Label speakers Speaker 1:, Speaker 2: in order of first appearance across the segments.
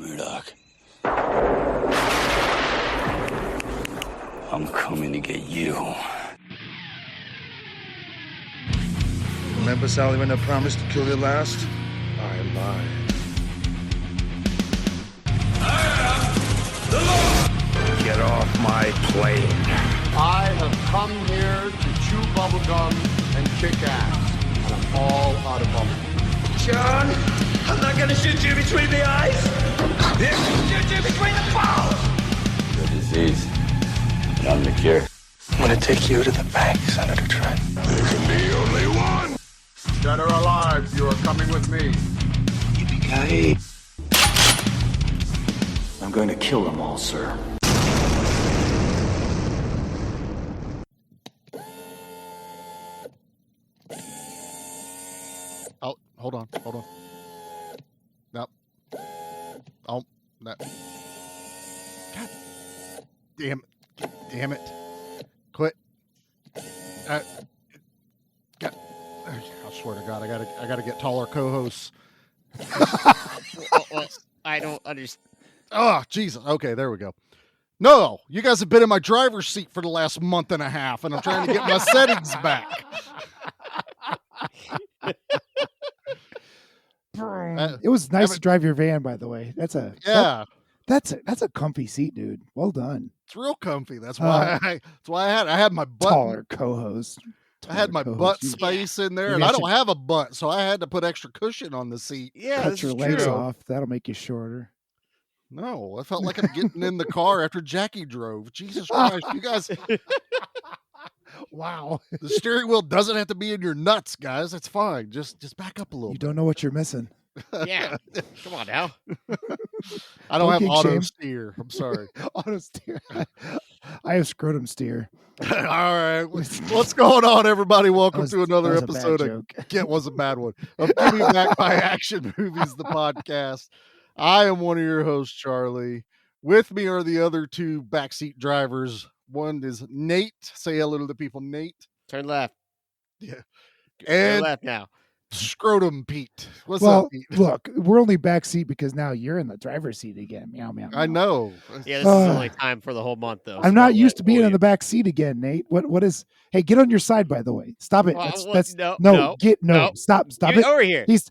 Speaker 1: Murdoch. I'm coming to get you.
Speaker 2: Remember, Sally, when I promised to kill you last? I lied. Get off my plane.
Speaker 3: I have come here to chew bubblegum and kick ass. And I'm all out of bubblegum.
Speaker 4: John, I'm not gonna shoot you between the eyes. Shoot you between the balls.
Speaker 1: The disease. And I'm the cure.
Speaker 2: I'm gonna take you to the bank, Senator Trent. There can be only one.
Speaker 3: Dead or alive, you are coming with me.
Speaker 2: Yippee-ki-yay.
Speaker 1: I'm going to kill them all, sir.
Speaker 5: Oh, hold on. No. Oh, no. God damn it. Quit. God. I swear to God, I gotta get taller co-hosts.
Speaker 6: Well, I don't understand.
Speaker 5: Oh, Jesus. Okay, there we go. No, you guys have been in my driver's seat for the last month and a half, and I'm trying to get my settings back.
Speaker 7: It was nice to drive your van, by the way. That's a comfy seat, dude. Well done.
Speaker 5: It's real comfy. That's why I had my butt
Speaker 7: taller co-host.
Speaker 5: I had my butt space in there, and I don't have a butt, so I had to put extra cushion on the seat.
Speaker 6: Yeah,
Speaker 7: cut your legs off. That'll make you shorter.
Speaker 5: No, I felt like I'm getting in the car after Jackie drove. Jesus Christ, you guys.
Speaker 7: Wow.
Speaker 5: The steering wheel doesn't have to be in your nuts, guys. It's fine. Just back up a little
Speaker 7: You
Speaker 5: bit.
Speaker 7: don't know what you're missing.
Speaker 6: Yeah. Come on now.
Speaker 5: I don't have auto
Speaker 7: shame.
Speaker 5: steer. I'm sorry.
Speaker 7: Auto steer. I have scrotum steer.
Speaker 5: All right. What's going on, everybody? Welcome to another
Speaker 7: that was a bad
Speaker 5: episode of
Speaker 7: joke.
Speaker 5: It Was a Bad One of Give Me Back My Action Movies, the podcast. I am one of your hosts, Charlie. With me are the other two backseat drivers. One is Nate. Say hello to the people, Nate.
Speaker 6: Turn left.
Speaker 5: Yeah.
Speaker 6: Turn
Speaker 5: And
Speaker 6: left now.
Speaker 5: Scrotum Pete. What's
Speaker 7: Well,
Speaker 5: up, Pete?
Speaker 7: look, we're only backseat because now you're in the driver's seat again. Meow, meow, meow.
Speaker 5: I know.
Speaker 6: Yeah, this is only time for the whole month, though.
Speaker 7: I'm not used to being in the back seat again, Nate. What is? Hey, get on your side, by the way. Stop it.
Speaker 6: Well,
Speaker 7: That's
Speaker 6: no.
Speaker 7: Stop
Speaker 6: Get
Speaker 7: it.
Speaker 6: over here.
Speaker 7: He's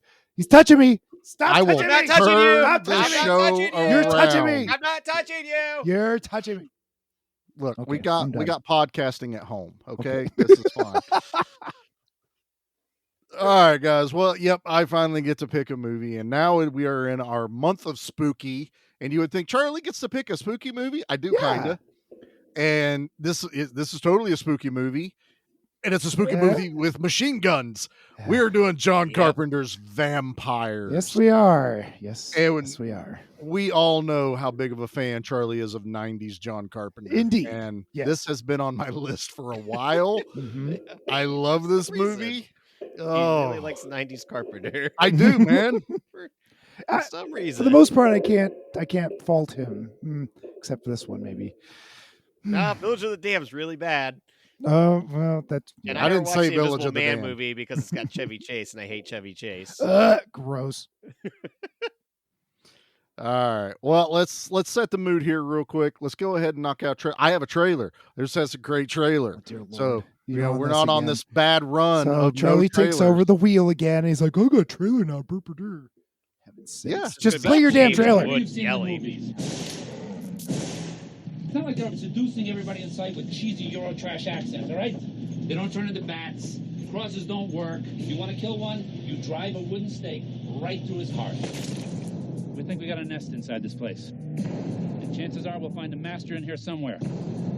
Speaker 7: touching me. Stop
Speaker 5: I will
Speaker 7: touching
Speaker 6: I'm
Speaker 7: me.
Speaker 6: not touching you.
Speaker 5: turn
Speaker 6: I'm
Speaker 5: the
Speaker 6: not
Speaker 5: show
Speaker 6: touching you.
Speaker 7: You're touching me.
Speaker 5: around.
Speaker 6: I'm not touching you.
Speaker 7: You're touching me.
Speaker 5: Look,
Speaker 7: Okay,
Speaker 5: we
Speaker 7: I'm
Speaker 5: got
Speaker 7: done.
Speaker 5: podcasting at home. Okay, this is fine. All right, guys. Well, yep, I finally get to pick a movie, and now we are in our month of spooky. And you would think Charlie gets to pick a spooky movie. I do,
Speaker 7: Yeah.
Speaker 5: kind of. And this is totally a spooky movie, and it's a spooky movie with machine guns. We are doing John Carpenter's Vampires.
Speaker 7: Yes, we are. Yes,
Speaker 5: And
Speaker 7: yes, we are.
Speaker 5: We all know how big of a fan Charlie is of 90s John Carpenter.
Speaker 7: Indeed.
Speaker 5: And
Speaker 7: Yes.
Speaker 5: this has been on my list for a while.
Speaker 7: Mhm.
Speaker 5: I love this movie.
Speaker 6: He
Speaker 5: Oh,
Speaker 6: really likes 90s Carpenter.
Speaker 5: I do, man.
Speaker 6: For
Speaker 7: I-
Speaker 6: some
Speaker 7: For
Speaker 6: reason.
Speaker 7: the most part, I can't fault him, except for this one, maybe.
Speaker 6: Nah, Village of the Damned's really bad.
Speaker 7: Oh well, that's
Speaker 6: And
Speaker 5: I
Speaker 6: I
Speaker 5: didn't
Speaker 6: never
Speaker 5: say
Speaker 6: watched the
Speaker 5: Village
Speaker 6: Invisible
Speaker 5: of the
Speaker 6: Man
Speaker 5: Damned.
Speaker 6: movie because it's got Chevy Chase, and I hate Chevy Chase.
Speaker 7: gross.
Speaker 5: All right. Well, let's set the mood here real quick. Let's go ahead and knock out. I have a trailer. This has a great trailer.
Speaker 7: Oh, dear Lord.
Speaker 5: So
Speaker 7: You're on
Speaker 5: we're
Speaker 7: this
Speaker 5: not on
Speaker 7: again.
Speaker 5: this bad run.
Speaker 7: So
Speaker 5: of
Speaker 7: Charlie
Speaker 5: no
Speaker 7: takes
Speaker 5: trailers.
Speaker 7: over the wheel again, and he's like, "I got a trailer now." Heaven's sakes.
Speaker 5: Yeah.
Speaker 7: Just
Speaker 6: Good
Speaker 7: play your damn
Speaker 6: James
Speaker 7: trailer.
Speaker 6: Wood
Speaker 8: You've seen the
Speaker 6: yelling.
Speaker 8: movies. It's not like they're seducing everybody in sight with cheesy Eurotrash accents, all right? They don't turn into bats. Crosses don't work. If you want to kill one, you drive a wooden stake right through his heart. We think we got a nest inside this place. And chances are we'll find a master in here somewhere.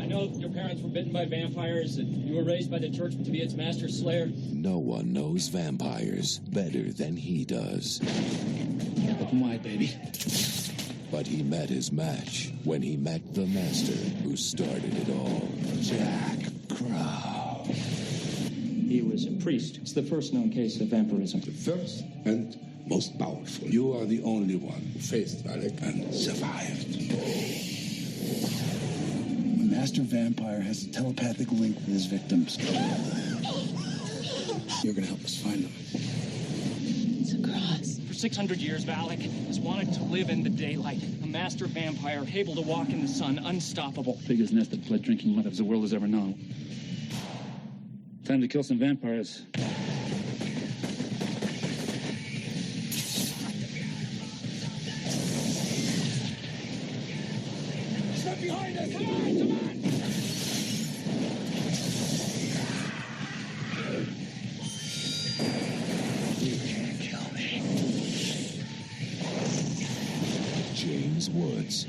Speaker 8: I know your parents were bitten by vampires and you were raised by the church to be its master slayer.
Speaker 9: No one knows vampires better than he does.
Speaker 8: Open wide, baby.
Speaker 9: But he met his match when he met the master who started it all, Jack Crow.
Speaker 8: He was a priest. It's the first known case of vampirism.
Speaker 10: The first and most powerful. You are the only one who faced Alec and survived.
Speaker 11: The master vampire has a telepathic link with his victims.
Speaker 10: You're gonna help us find them.
Speaker 12: It's a cross. 600 years, Valak has wanted to live in the daylight. A master vampire able to walk in the sun, unstoppable.
Speaker 8: Biggest nested blood drinking mothers the world has ever known. Time to kill some vampires.
Speaker 4: Step behind us! Come on, come on!
Speaker 10: You can't kill me.
Speaker 9: James Woods.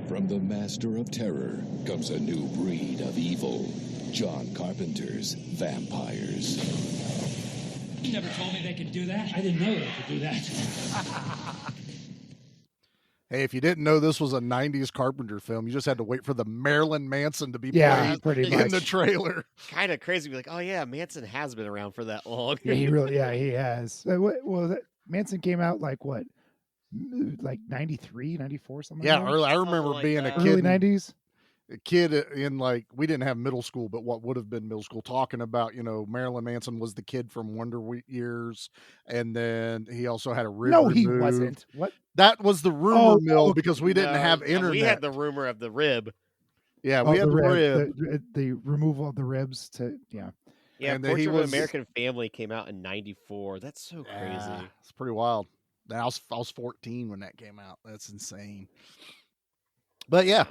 Speaker 9: From the master of terror comes a new breed of evil. John Carpenter's vampires.
Speaker 12: You never told me they could do that. I didn't know they could do that.
Speaker 5: Hey, if you didn't know this was a 90s Carpenter film, you just had to wait for the Marilyn Manson to be played
Speaker 7: pretty
Speaker 5: in
Speaker 7: much.
Speaker 5: the trailer.
Speaker 6: Kind of crazy. Be like, oh yeah, Manson has been around for that long.
Speaker 7: Yeah, he has. Manson came out like what? Like 93, 94, something
Speaker 5: Yeah,
Speaker 7: like that?
Speaker 5: early, I remember
Speaker 6: like
Speaker 5: being
Speaker 6: that.
Speaker 5: a kid.
Speaker 7: Early 90s?
Speaker 5: A kid in like, we didn't have middle school, but what would have been middle school, talking about, Marilyn Manson was the kid from Wonder Years, and then he also had a rib
Speaker 7: No, he
Speaker 5: removed.
Speaker 7: wasn't. What?
Speaker 5: That was the rumor mill
Speaker 7: okay.
Speaker 5: because we didn't have internet.
Speaker 6: We had the rumor of the rib.
Speaker 5: Yeah, we had the rib.
Speaker 7: The removal of the ribs to,
Speaker 6: Yeah,
Speaker 5: And then
Speaker 6: Portrait of an American Family came out in '94. That's so crazy.
Speaker 5: It's pretty wild. I was 14 when that came out. That's insane. But yeah,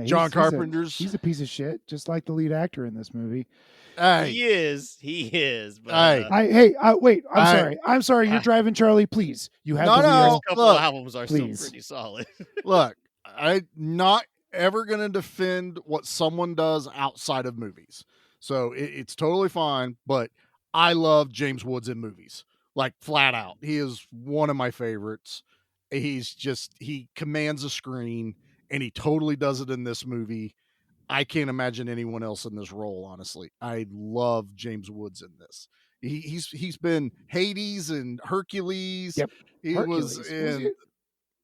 Speaker 5: John Carpenter's.
Speaker 7: He's a piece of shit, just like the lead actor in this movie.
Speaker 6: He is. But,
Speaker 7: wait. I'm sorry. You're driving, Charlie. Please, you have
Speaker 6: the
Speaker 7: first
Speaker 6: couple of albums are still pretty solid.
Speaker 5: Look, I'm not ever going to defend what someone does outside of movies, so it's totally fine. But I love James Woods in movies, like flat out. He is one of my favorites. He commands a screen, and he totally does it in this movie. I can't imagine anyone else in this role, honestly. I love James Woods in this. He's been Hades and Hercules.
Speaker 7: Yep.
Speaker 5: He
Speaker 7: Hercules.
Speaker 5: was in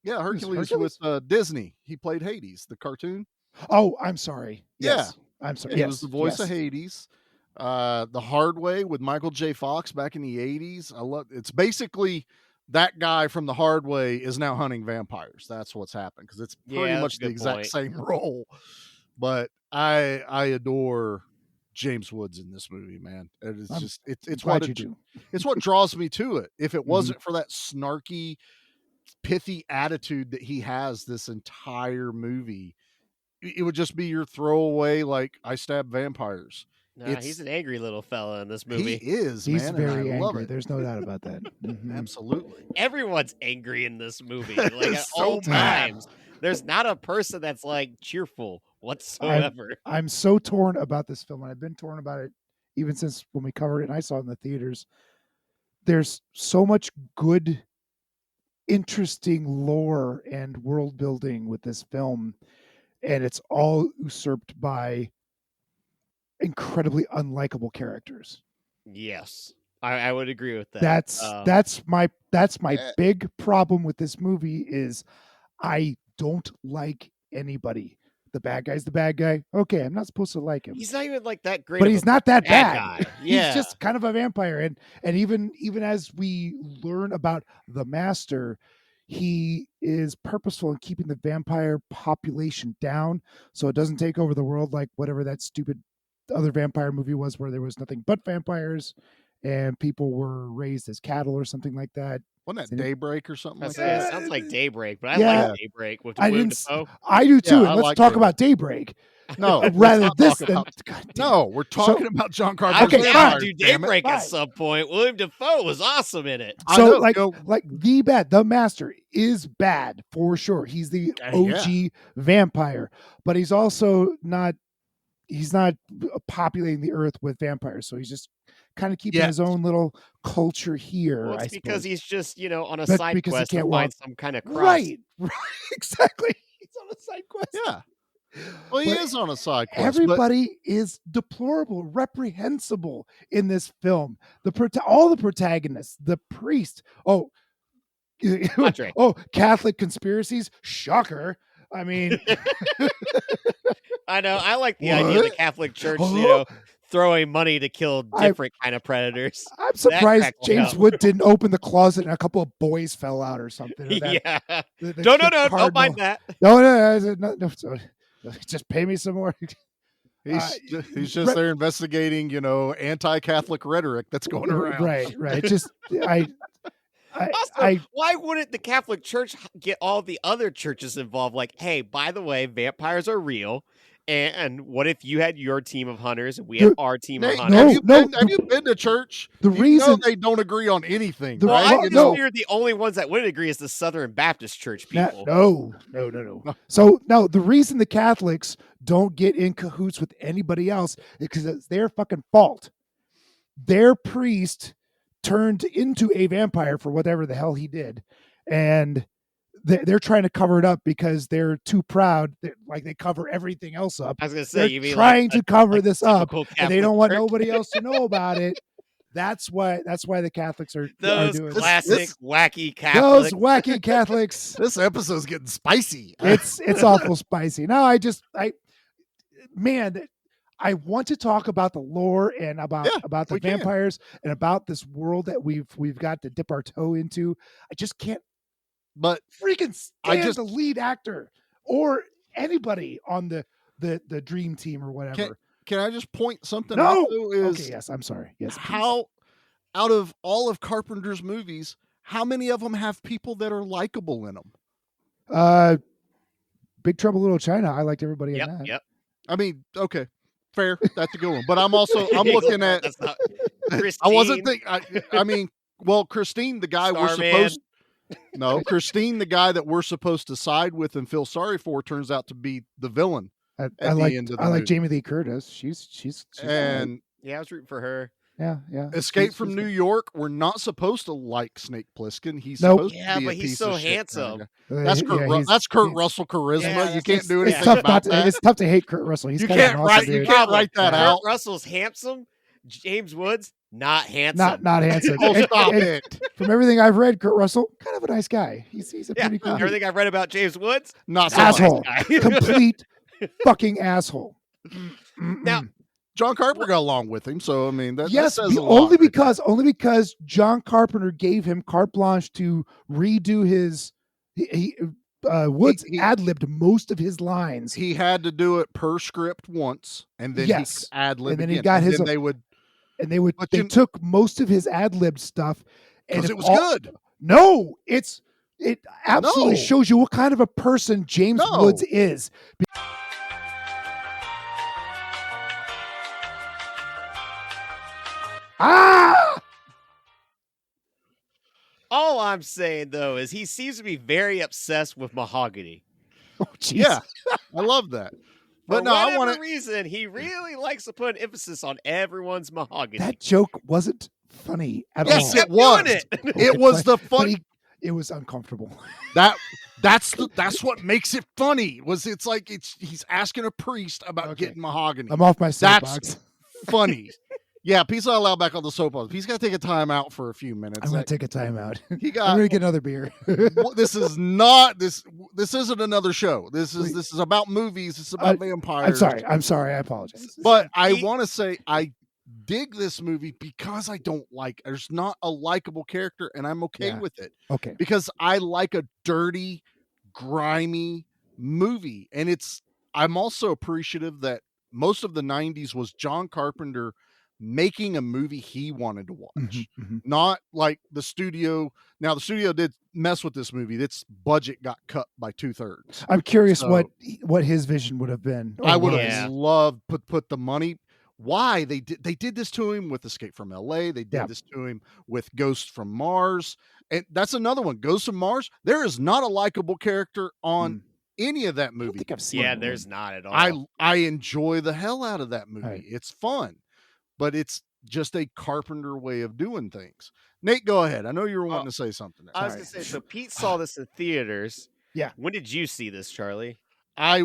Speaker 5: Hercules with Disney. He played Hades, the cartoon.
Speaker 7: Oh, I'm sorry. Yes.
Speaker 5: Yeah.
Speaker 7: I'm sorry.
Speaker 5: He
Speaker 7: Yes.
Speaker 5: was the voice of Hades. The Hard Way with Michael J. Fox back in the 80s. It's basically that guy from The Hard Way is now hunting vampires. That's what's happened, because it's pretty much the exact same role. But I adore James Woods in this movie, man. It's what draws me to it. If it wasn't for that snarky, pithy attitude that he has this entire movie, it would just be your throwaway, like, I stab vampires.
Speaker 6: Nah, he's an angry little fella in this movie.
Speaker 5: He is,
Speaker 7: He's
Speaker 5: man.
Speaker 7: very
Speaker 5: and I love
Speaker 7: angry.
Speaker 5: it.
Speaker 7: There's no doubt about that.
Speaker 5: Absolutely.
Speaker 6: Everyone's angry in this movie. Like at
Speaker 5: So
Speaker 6: all
Speaker 5: mad.
Speaker 6: times. There's not a person that's like cheerful whatsoever.
Speaker 7: I'm so torn about this film, and I've been torn about it even since when we covered it and I saw it in the theaters. There's so much good, interesting lore and world building with this film, and it's all usurped by incredibly unlikable characters.
Speaker 6: Yes. I would agree with that.
Speaker 7: That's my big problem with this movie is I don't like anybody. The bad guy's the bad guy. Okay, I'm not supposed to like him.
Speaker 6: He's not even like that great.
Speaker 7: But he's not that bad.
Speaker 6: Guy. Yeah.
Speaker 7: He's just kind of a vampire. And even as we learn about the master, he is purposeful in keeping the vampire population down so it doesn't take over the world like whatever that stupid other vampire movie was, where there was nothing but vampires and people were raised as cattle or something like that.
Speaker 5: Wasn't that Daybreak or something like
Speaker 6: It
Speaker 5: that?
Speaker 6: sounds like Daybreak, but I like Daybreak with Willem Dafoe.
Speaker 7: I do too.
Speaker 5: Yeah,
Speaker 7: and let's talk about Daybreak.
Speaker 5: No,
Speaker 7: rather this than
Speaker 5: we're talking about John Carpenter.
Speaker 6: Okay, fine. Do Daybreak at some point. William Dafoe was awesome in it.
Speaker 7: So the master is bad for sure. He's the OG vampire, but he's also not. He's not populating the earth with vampires, so he's just kind of keeping his own little culture here.
Speaker 6: Well, it's
Speaker 7: I
Speaker 6: because
Speaker 7: suppose.
Speaker 6: he's just on a side quest to find some kind of crust.
Speaker 7: Right, exactly. He's on a side quest.
Speaker 5: Yeah. Well, he is on a side quest.
Speaker 7: Everybody is deplorable, reprehensible in this film. All the protagonists, the priest. Oh, Catholic conspiracies. Shocker. I mean,
Speaker 6: I know. I like the idea of the Catholic Church, throwing money to kill different kind of predators.
Speaker 7: I'm
Speaker 6: That
Speaker 7: surprised
Speaker 6: cracked me
Speaker 7: James
Speaker 6: up.
Speaker 7: Wood didn't open the closet and a couple of boys fell out or something. Or that,
Speaker 6: Yeah.
Speaker 7: the
Speaker 6: No, don't mind
Speaker 7: cardinal-
Speaker 6: that.
Speaker 7: No, so, just pay me some more.
Speaker 5: He's just there investigating, anti-Catholic rhetoric that's going around.
Speaker 7: Right. Just
Speaker 6: Also, why wouldn't the Catholic Church get all the other churches involved? Like, hey, by the way, vampires are real. And what if you had your team of hunters and we had our team of hunters?
Speaker 5: Have you been to church?
Speaker 7: The reason
Speaker 5: they don't agree on anything.
Speaker 6: Well,
Speaker 5: right?
Speaker 6: I just figured the only ones that wouldn't agree is the Southern Baptist Church people.
Speaker 7: No. So no, the reason the Catholics don't get in cahoots with anybody else is because it's their fucking fault. Their priest turned into a vampire for whatever the hell he did, and they're trying to cover it up because they're too proud. They cover everything else up.
Speaker 6: I was gonna say,
Speaker 7: they're
Speaker 6: you mean
Speaker 7: trying to cover this up,
Speaker 6: Catholic
Speaker 7: and they don't want
Speaker 6: Church.
Speaker 7: nobody else to know about it. That's why the Catholics are
Speaker 6: Those
Speaker 7: doing
Speaker 6: classic wacky Catholics.
Speaker 7: Those wacky Catholics.
Speaker 5: This episode's getting spicy.
Speaker 7: It's awful spicy. No, I want to talk about the lore and about the vampires and about this world that we've got to dip our toe into. I just can't freaking stand the lead actor or anybody on the dream team or whatever.
Speaker 5: Can I just point something
Speaker 7: No.
Speaker 5: out?
Speaker 7: Okay, yes, I'm sorry. Yes.
Speaker 5: How out of all of Carpenter's movies, how many of them have people that are likable in them?
Speaker 7: Big Trouble in Little China. I liked everybody in that.
Speaker 6: Yep.
Speaker 5: I mean, okay, fair. That's a good one. But I'm looking at.
Speaker 6: That's not,
Speaker 5: I wasn't thinking. I mean, well, Christine, the guy we're supposed. No, Christine, the guy that we're supposed to side with and feel sorry for, turns out to be the villain.
Speaker 7: I like Jamie Lee Curtis. She's
Speaker 5: and
Speaker 6: yeah, I was rooting for her.
Speaker 7: Yeah.
Speaker 5: Escape from New York. We're not supposed to like Snake Plissken. He's
Speaker 7: Nope.
Speaker 5: supposed to be a
Speaker 6: but he's
Speaker 5: piece
Speaker 6: so
Speaker 5: of shit
Speaker 6: handsome.
Speaker 5: kind of guy. That's Kurt Russell charisma.
Speaker 6: Yeah,
Speaker 5: you can't do anything
Speaker 7: It's tough
Speaker 5: about that.
Speaker 7: It's tough to hate Kurt Russell. He's
Speaker 5: You
Speaker 7: kind of
Speaker 5: can't
Speaker 7: an awesome
Speaker 5: write. You
Speaker 7: dude.
Speaker 5: can't write that out.
Speaker 6: Kurt Russell's handsome. James Woods, not handsome.
Speaker 7: Not handsome.
Speaker 5: Oh, stop it!
Speaker 7: From everything I've read, Kurt Russell, kind of a nice guy. He's a pretty cool dude.
Speaker 6: Everything I've read about James Woods,
Speaker 5: not so
Speaker 7: asshole.
Speaker 6: nice guy.
Speaker 7: Complete fucking asshole.
Speaker 6: Now,
Speaker 5: John Carpenter got along with him, so I mean, that
Speaker 7: yes,
Speaker 5: says a lot
Speaker 7: only
Speaker 5: right
Speaker 7: because John Carpenter gave him carte blanche to redo his. Woods ad-libbed most of his lines.
Speaker 5: He had to do it per script once, and then he ad-libbed
Speaker 7: and then
Speaker 5: again.
Speaker 7: he got his.
Speaker 5: Then they
Speaker 7: took most of his ad-lib stuff, and
Speaker 5: because it was good.
Speaker 7: No, it absolutely shows you what kind of a person James Woods is.
Speaker 6: all I'm saying though is he seems to be very obsessed with mahogany.
Speaker 7: Oh, geez.
Speaker 5: Yeah, I love that. But
Speaker 6: For
Speaker 5: no, I
Speaker 6: whatever
Speaker 5: want to.
Speaker 6: reason, he really likes to put an emphasis on everyone's mahogany.
Speaker 7: That joke wasn't funny at
Speaker 5: Yes,
Speaker 7: all.
Speaker 5: it was. It was the
Speaker 7: But
Speaker 5: funny.
Speaker 7: it was uncomfortable.
Speaker 5: That's what makes it funny. It's like he's asking a priest about getting mahogany.
Speaker 7: I'm off my soapbox.
Speaker 5: That's funny. Yeah, Pete's not allowed back on the soapbox. He's got to take a time out for a few minutes.
Speaker 7: I'm going to take a time out. I'm
Speaker 5: He got.
Speaker 7: going to get another beer.
Speaker 5: This is not this. This isn't another show. This is about movies. It's about vampires.
Speaker 7: I'm sorry. I apologize.
Speaker 5: But I want to say I dig this movie because I don't like. There's not a likable character, and I'm okay with it.
Speaker 7: Okay.
Speaker 5: Because I like a dirty, grimy movie, and I'm also appreciative that most of the '90s was John Carpenter making a movie he wanted to watch, not like the studio. Now the studio did mess with this movie. Its budget got cut by 2/3.
Speaker 7: I'm curious what his vision would have been.
Speaker 5: I would have loved put the money. Why they did this to him with Escape from LA. They did this to him with Ghost from Mars, and that's another one. Ghost from Mars. There is not a likable character on any of that movie.
Speaker 7: I don't think I've seen
Speaker 6: there's not at all.
Speaker 5: I enjoy the hell out of that movie.
Speaker 7: Right.
Speaker 5: It's fun. But it's just a Carpenter way of doing things. Nate, go ahead. I know you were wanting to say something.
Speaker 6: I was going to say, so Pete saw this in theaters.
Speaker 7: Yeah.
Speaker 6: When did you see this, Charlie?
Speaker 5: I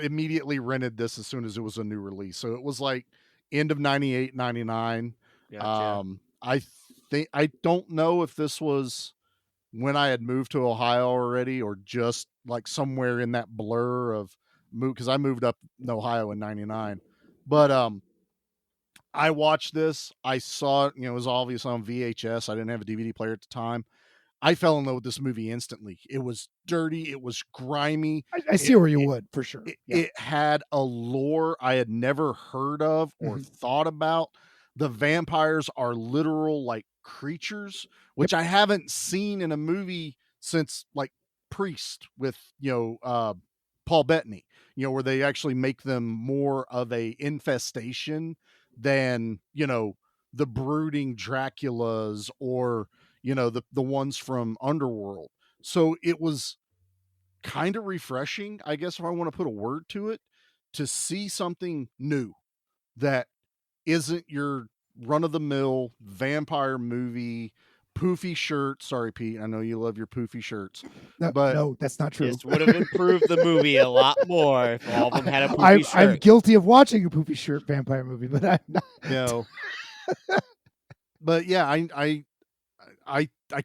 Speaker 5: immediately rented this as soon as it was a new release. So it was like end of 98, 99.
Speaker 6: Gotcha.
Speaker 5: I don't know if this was when I had moved to Ohio already or just like somewhere in that blur of move, because I moved up in Ohio in 99. But I watched this. I saw it, it was obvious on VHS. I didn't have a DVD player at the time. I fell in love with this movie instantly. It was dirty. It was grimy.
Speaker 7: I see where you would, for sure.
Speaker 5: It had a lore I had never heard of or thought about. The vampires are literal like creatures, which I haven't seen in a movie since like Priest with, Paul Bettany, where they actually make them more of a infestation than, the brooding Draculas or, the ones from Underworld. So it was kind of refreshing, I guess, if I want to put a word to it, to see something new that isn't your run of the mill vampire movie poofy shirt. Sorry, Pete. I know you love your poofy shirts, but
Speaker 7: no, that's not true.
Speaker 6: This would have improved the movie a lot more if all of them had a poofy shirt.
Speaker 7: I'm guilty of watching a poofy shirt vampire movie, but I'm not.
Speaker 5: But yeah, I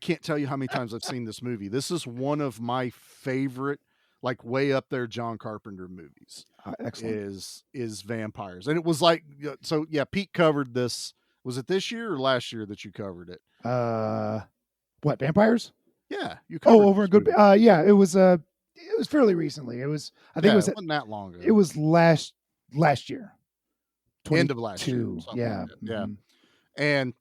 Speaker 5: can't tell you how many times I've seen this movie. This is one of my favorite, like way up there, John Carpenter movies.
Speaker 7: Excellent.
Speaker 5: Is vampires, and it was like, so yeah. Pete covered this. Was it this year or last year that you covered it?
Speaker 7: What, vampires?
Speaker 5: Yeah, you covered.
Speaker 7: Oh, over a good. Yeah, it was fairly recently. It was. I think it
Speaker 5: wasn't that long ago.
Speaker 7: It was last year.
Speaker 5: End of last year.
Speaker 7: Yeah,
Speaker 5: like yeah. And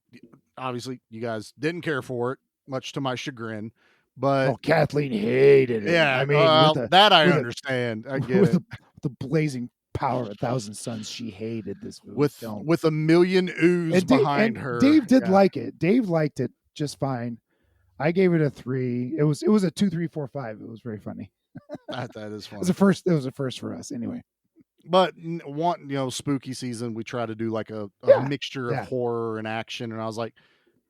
Speaker 5: obviously, you guys didn't care for it, much to my chagrin. But
Speaker 7: Kathleen hated it.
Speaker 5: Yeah,
Speaker 7: I mean,
Speaker 5: that I understand. I get it.
Speaker 7: The blazing power of 1,000 Suns, she hated this movie.
Speaker 5: With a million ooze behind her.
Speaker 7: Dave did like it. Dave liked it just fine. I gave it a 3. It was a 2, 3, 4, 5. It was very funny.
Speaker 5: That is funny.
Speaker 7: It was a first for us anyway.
Speaker 5: But spooky season, we try to do like a mixture of horror and action, and I was like,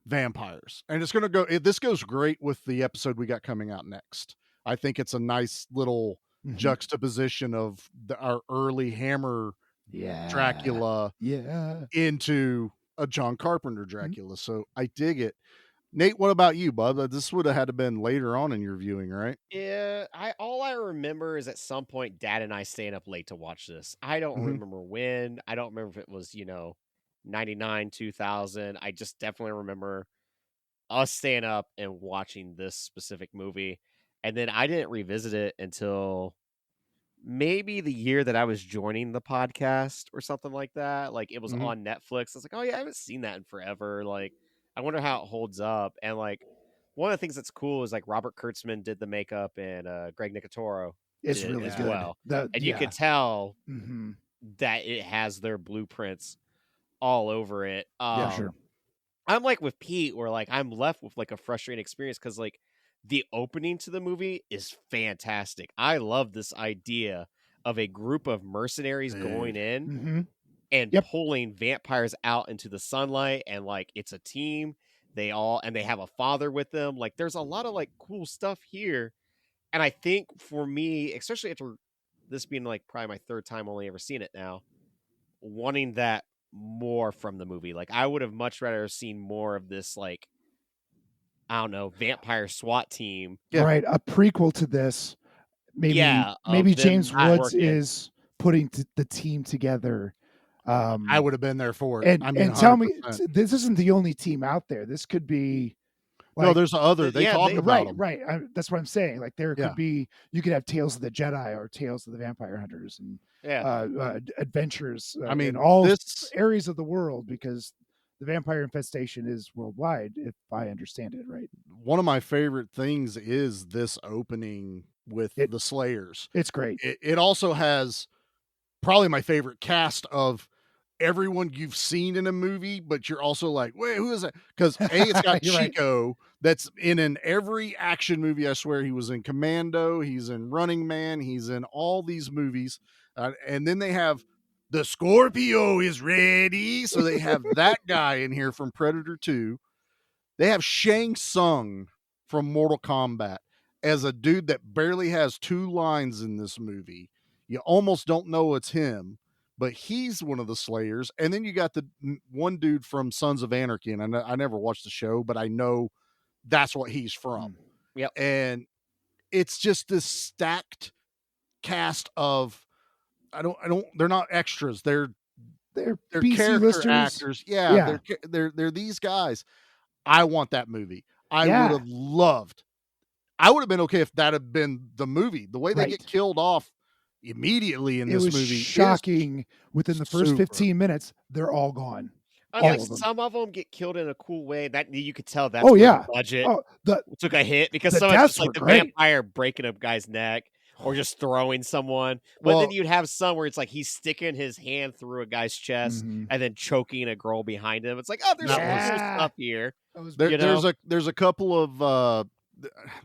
Speaker 5: vampires, and it's gonna go. This goes great with the episode we got coming out next. I think it's a nice little juxtaposition of our early Hammer Dracula into a John Carpenter Dracula. So I dig it. Nate, what about you, bud? This would have had to been later on in your viewing, right?
Speaker 6: Yeah, all I remember is at some point Dad and I staying up late to watch this. I don't remember when. I don't remember if it was 99, 2000. I just definitely remember us staying up and watching this specific movie, and then I didn't revisit it until maybe the year that I was joining the podcast or something like that. Like it was on Netflix. I was like, oh yeah, I haven't seen that in forever. Like, I wonder how it holds up. And like one of the things that's cool is like Robert Kurtzman did the makeup and Greg Nicotero
Speaker 7: it's really
Speaker 6: as
Speaker 7: good.
Speaker 6: well. You could tell that it has their blueprints all over it.
Speaker 7: Yeah, sure.
Speaker 6: I'm like with Pete, where like I'm left with like a frustrating experience because like the opening to the movie is fantastic. I love this idea of a group of mercenaries going in and pulling vampires out into the sunlight, and like it's a team. They have a father with them. Like there's a lot of like cool stuff here. And I think for me, especially after this being like probably my third time only ever seen it now, wanting that more from the movie. Like I would have much rather seen more of this, like, I don't know, vampire SWAT team.
Speaker 7: Yeah. Right. A prequel to this. Maybe James Woods is putting the team together.
Speaker 5: I would have been there for it.
Speaker 7: And tell me, this isn't the only team out there. This could be.
Speaker 5: Like, no, there's other. They talked about them.
Speaker 7: Right. That's what I'm saying. Like there could be, you could have Tales of the Jedi or Tales of the Vampire Hunters and adventures. In all areas of the world, because the vampire infestation is worldwide, if I understand it right.
Speaker 5: One of my favorite things is this opening with the Slayers.
Speaker 7: It's great.
Speaker 5: It also has probably my favorite cast of everyone you've seen in a movie, but you're also like, wait, who is that? Because it's got Chico that's in every action movie. I swear he was in Commando, he's in Running Man, he's in all these movies. And then they have the Scorpio is ready. So they have that guy in here from Predator 2. They have Shang Tsung from Mortal Kombat as a dude that barely has 2 lines in this movie. You almost don't know it's him, but he's one of the Slayers. And then you got the one dude from Sons of Anarchy, and I never watched the show, but I know that's what he's from.
Speaker 6: Yep.
Speaker 5: And it's just this stacked cast of, they're not extras. They're
Speaker 7: they're
Speaker 5: they're
Speaker 7: BC
Speaker 5: character
Speaker 7: listers.
Speaker 5: actors. Yeah, they're these guys. I want that movie. I would have loved. I would have been okay if that had been the movie. The way they get killed off immediately in this
Speaker 7: was
Speaker 5: movie
Speaker 7: shocking. Within the first 15 minutes, they're all gone.
Speaker 6: Like some of them get killed in a cool way that you could tell that's
Speaker 7: the
Speaker 6: budget
Speaker 7: the
Speaker 6: took a hit because
Speaker 7: the
Speaker 6: some of it's
Speaker 7: deaths
Speaker 6: just like
Speaker 7: were
Speaker 6: the
Speaker 7: great.
Speaker 6: vampire breaking a guy's neck or just throwing someone. But then you'd have some where it's like he's sticking his hand through a guy's chest and then choking a girl behind him. It's like, oh, there's some cool stuff here.
Speaker 5: There's a couple of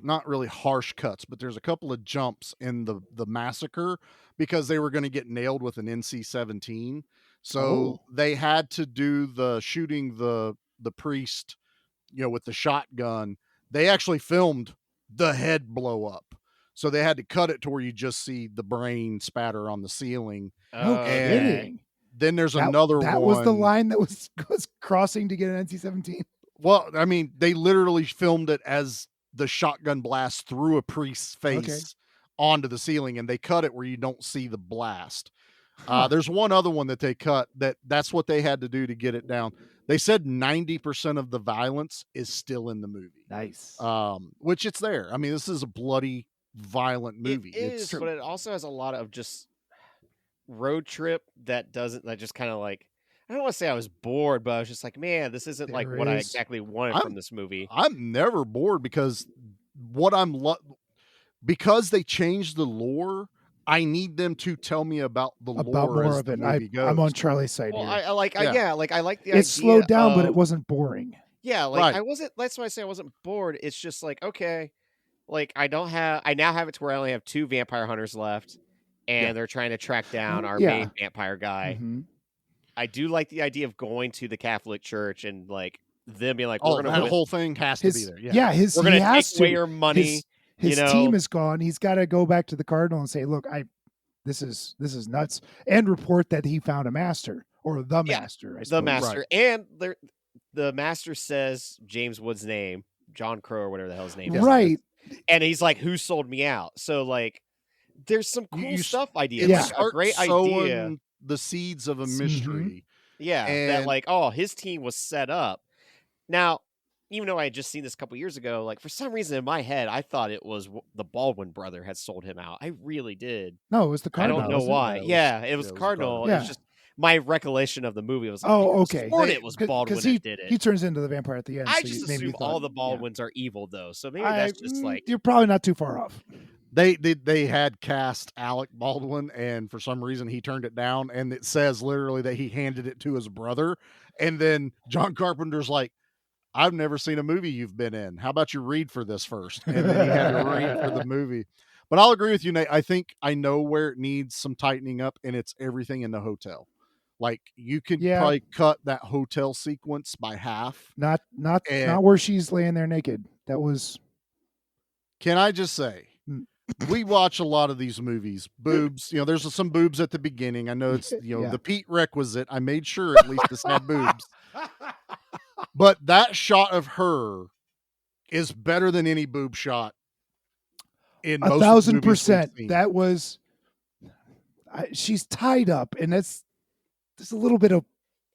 Speaker 5: not really harsh cuts, but there's a couple of jumps in the massacre because they were going to get nailed with an NC-17. So they had to do the shooting the priest, with the shotgun. They actually filmed the head blow up. So they had to cut it to where you just see the brain spatter on the ceiling.
Speaker 7: No kidding.
Speaker 5: Then there's another one.
Speaker 7: That was the line that was crossing to get an NC-17.
Speaker 5: Well, I mean, they literally filmed it as the shotgun blast through a priest's face onto the ceiling, and they cut it where you don't see the blast. There's one other one that they cut that's what they had to do to get it down. They said 90% of the violence is still in the movie.
Speaker 7: Nice.
Speaker 5: Which it's there. I mean, this is a bloody, violent movie.
Speaker 6: It is, but it also has a lot of just road trip that just kind of like, I don't want to say I was bored, but I was just like, man, this isn't what I exactly wanted from this movie.
Speaker 5: I'm never bored because because they changed the lore. I need them to tell me about the lore
Speaker 7: more
Speaker 5: as
Speaker 7: of
Speaker 5: the
Speaker 7: it.
Speaker 5: movie goes.
Speaker 7: I'm on Charlie's side
Speaker 6: Well,
Speaker 7: here.
Speaker 6: I like the
Speaker 7: it slowed down, but it wasn't boring.
Speaker 6: Yeah, like I wasn't. That's why I say I wasn't bored. It's just like, okay, like I now have it to where I only have 2 vampire hunters left, and they're trying to track down our main vampire guy.
Speaker 7: Mm-hmm.
Speaker 6: I do like the idea of going to the Catholic Church and like them being like,
Speaker 5: we're gonna the whole thing has to be there.
Speaker 6: We're gonna take away your money.
Speaker 7: His team is gone. He's got to go back to the Cardinal and say, look, this is nuts, and report that he found a master or the master. I suppose.
Speaker 6: The master, and the master says James Wood's name, John Crow or whatever the hell his name is.
Speaker 7: Right.
Speaker 6: And he's like, who sold me out? So like, there's some cool stuff ideas.
Speaker 5: Yeah.
Speaker 6: Like, a great idea.
Speaker 5: The seeds of a mystery.
Speaker 6: Yeah. That like, his team was set up. Now, even though I had just seen this a couple years ago, like for some reason in my head, I thought it was the Baldwin brother had sold him out. I really did.
Speaker 7: No, it was the Cardinal.
Speaker 6: I don't know why. It was the Cardinal.
Speaker 7: Yeah.
Speaker 6: It was just my recollection of the movie was like,
Speaker 7: okay.
Speaker 6: It was Baldwin that did it.
Speaker 7: He turns into the vampire at the end.
Speaker 6: I
Speaker 7: so
Speaker 6: just
Speaker 7: maybe
Speaker 6: assume all the Baldwins are evil though. So maybe that's just like,
Speaker 7: you're probably not too far off.
Speaker 5: They had cast Alec Baldwin, and for some reason he turned it down, and it says literally that he handed it to his brother, and then John Carpenter's like, I've never seen a movie you've been in. How about you read for this first? And then he had to read for the movie. But I'll agree with you, Nate. I think I know where it needs some tightening up, and it's everything in the hotel. Like you could probably cut that hotel sequence by half.
Speaker 7: Not where she's laying there naked. That was.
Speaker 5: Can I just say, we watch a lot of these movies. Boobs, there's some boobs at the beginning. I know it's the Pete requisite. I made sure at least this had boobs. But that shot of her is better than any boob shot in most
Speaker 7: 1,000%. That was, she's tied up, and there's a little bit of,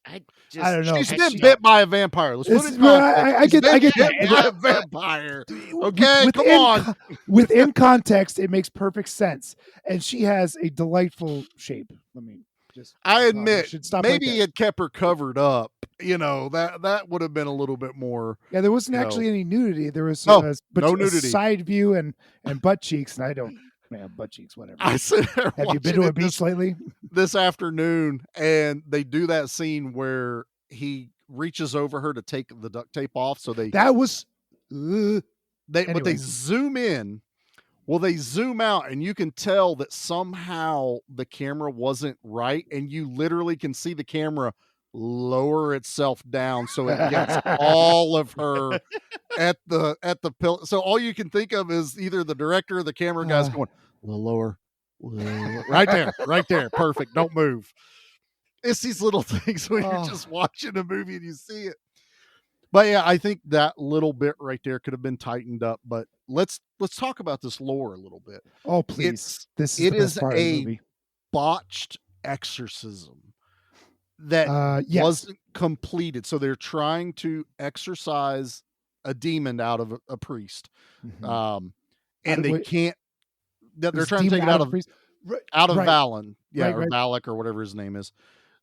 Speaker 7: I don't know.
Speaker 5: She's been bit by a vampire. Let's put it
Speaker 7: I get
Speaker 5: that. By a vampire. Okay, come on.
Speaker 7: Within context, it makes perfect sense, and she has a delightful shape. Let me just.
Speaker 5: I admit, maybe it kept her covered up. That would have been a little bit more.
Speaker 7: Yeah, there wasn't actually any nudity. There was
Speaker 5: no nudity,
Speaker 7: side view and butt cheeks, and I don't. Man, butt cheeks, whatever.
Speaker 5: I sit there.
Speaker 7: Have you been to a beach lately?
Speaker 5: This afternoon, and they do that scene where he reaches over her to take the duct tape off. So
Speaker 7: that was.
Speaker 5: But they zoom in. Well, they zoom out, and you can tell that somehow the camera wasn't right, and you literally can see the camera lower itself down so it gets all of her at the pillow. So all you can think of is either the director or the camera guy's going a little lower, right there, perfect, don't move. It's these little things when you're just watching a movie and you see it. But yeah, I think that little bit right there could have been tightened up. But let's talk about this lore a little bit.
Speaker 7: Oh, please.
Speaker 5: It is a botched exorcism. that
Speaker 7: yes.
Speaker 5: wasn't completed. So they're trying to exorcise a demon out of a priest. And they can't, they're trying to take it out of
Speaker 7: Right.
Speaker 5: Valen. Yeah.
Speaker 7: Right,
Speaker 5: Or
Speaker 7: right.
Speaker 5: Valak or whatever his name is.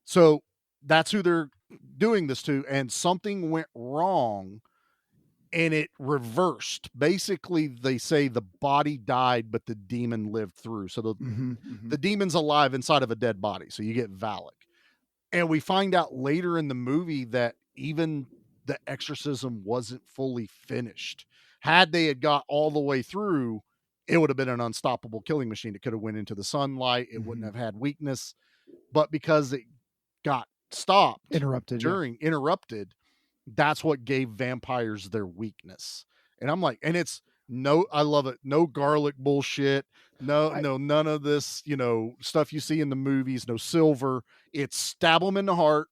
Speaker 5: So that's who they're doing this to. And something went wrong and it reversed. Basically, they say the body died, but the demon lived through. So the demon's alive inside of a dead body. So you get Valak. And we find out later in the movie that even the exorcism wasn't fully finished. Had they had got all the way through, it would have been an unstoppable killing machine. It could have went into the sunlight. It wouldn't have had weakness. But because it got stopped,
Speaker 7: interrupted,
Speaker 5: that's what gave vampires their weakness. And I'm like, and it's I love it. No garlic bullshit. None of this, stuff you see in the movies. No silver. It's stab them in the heart,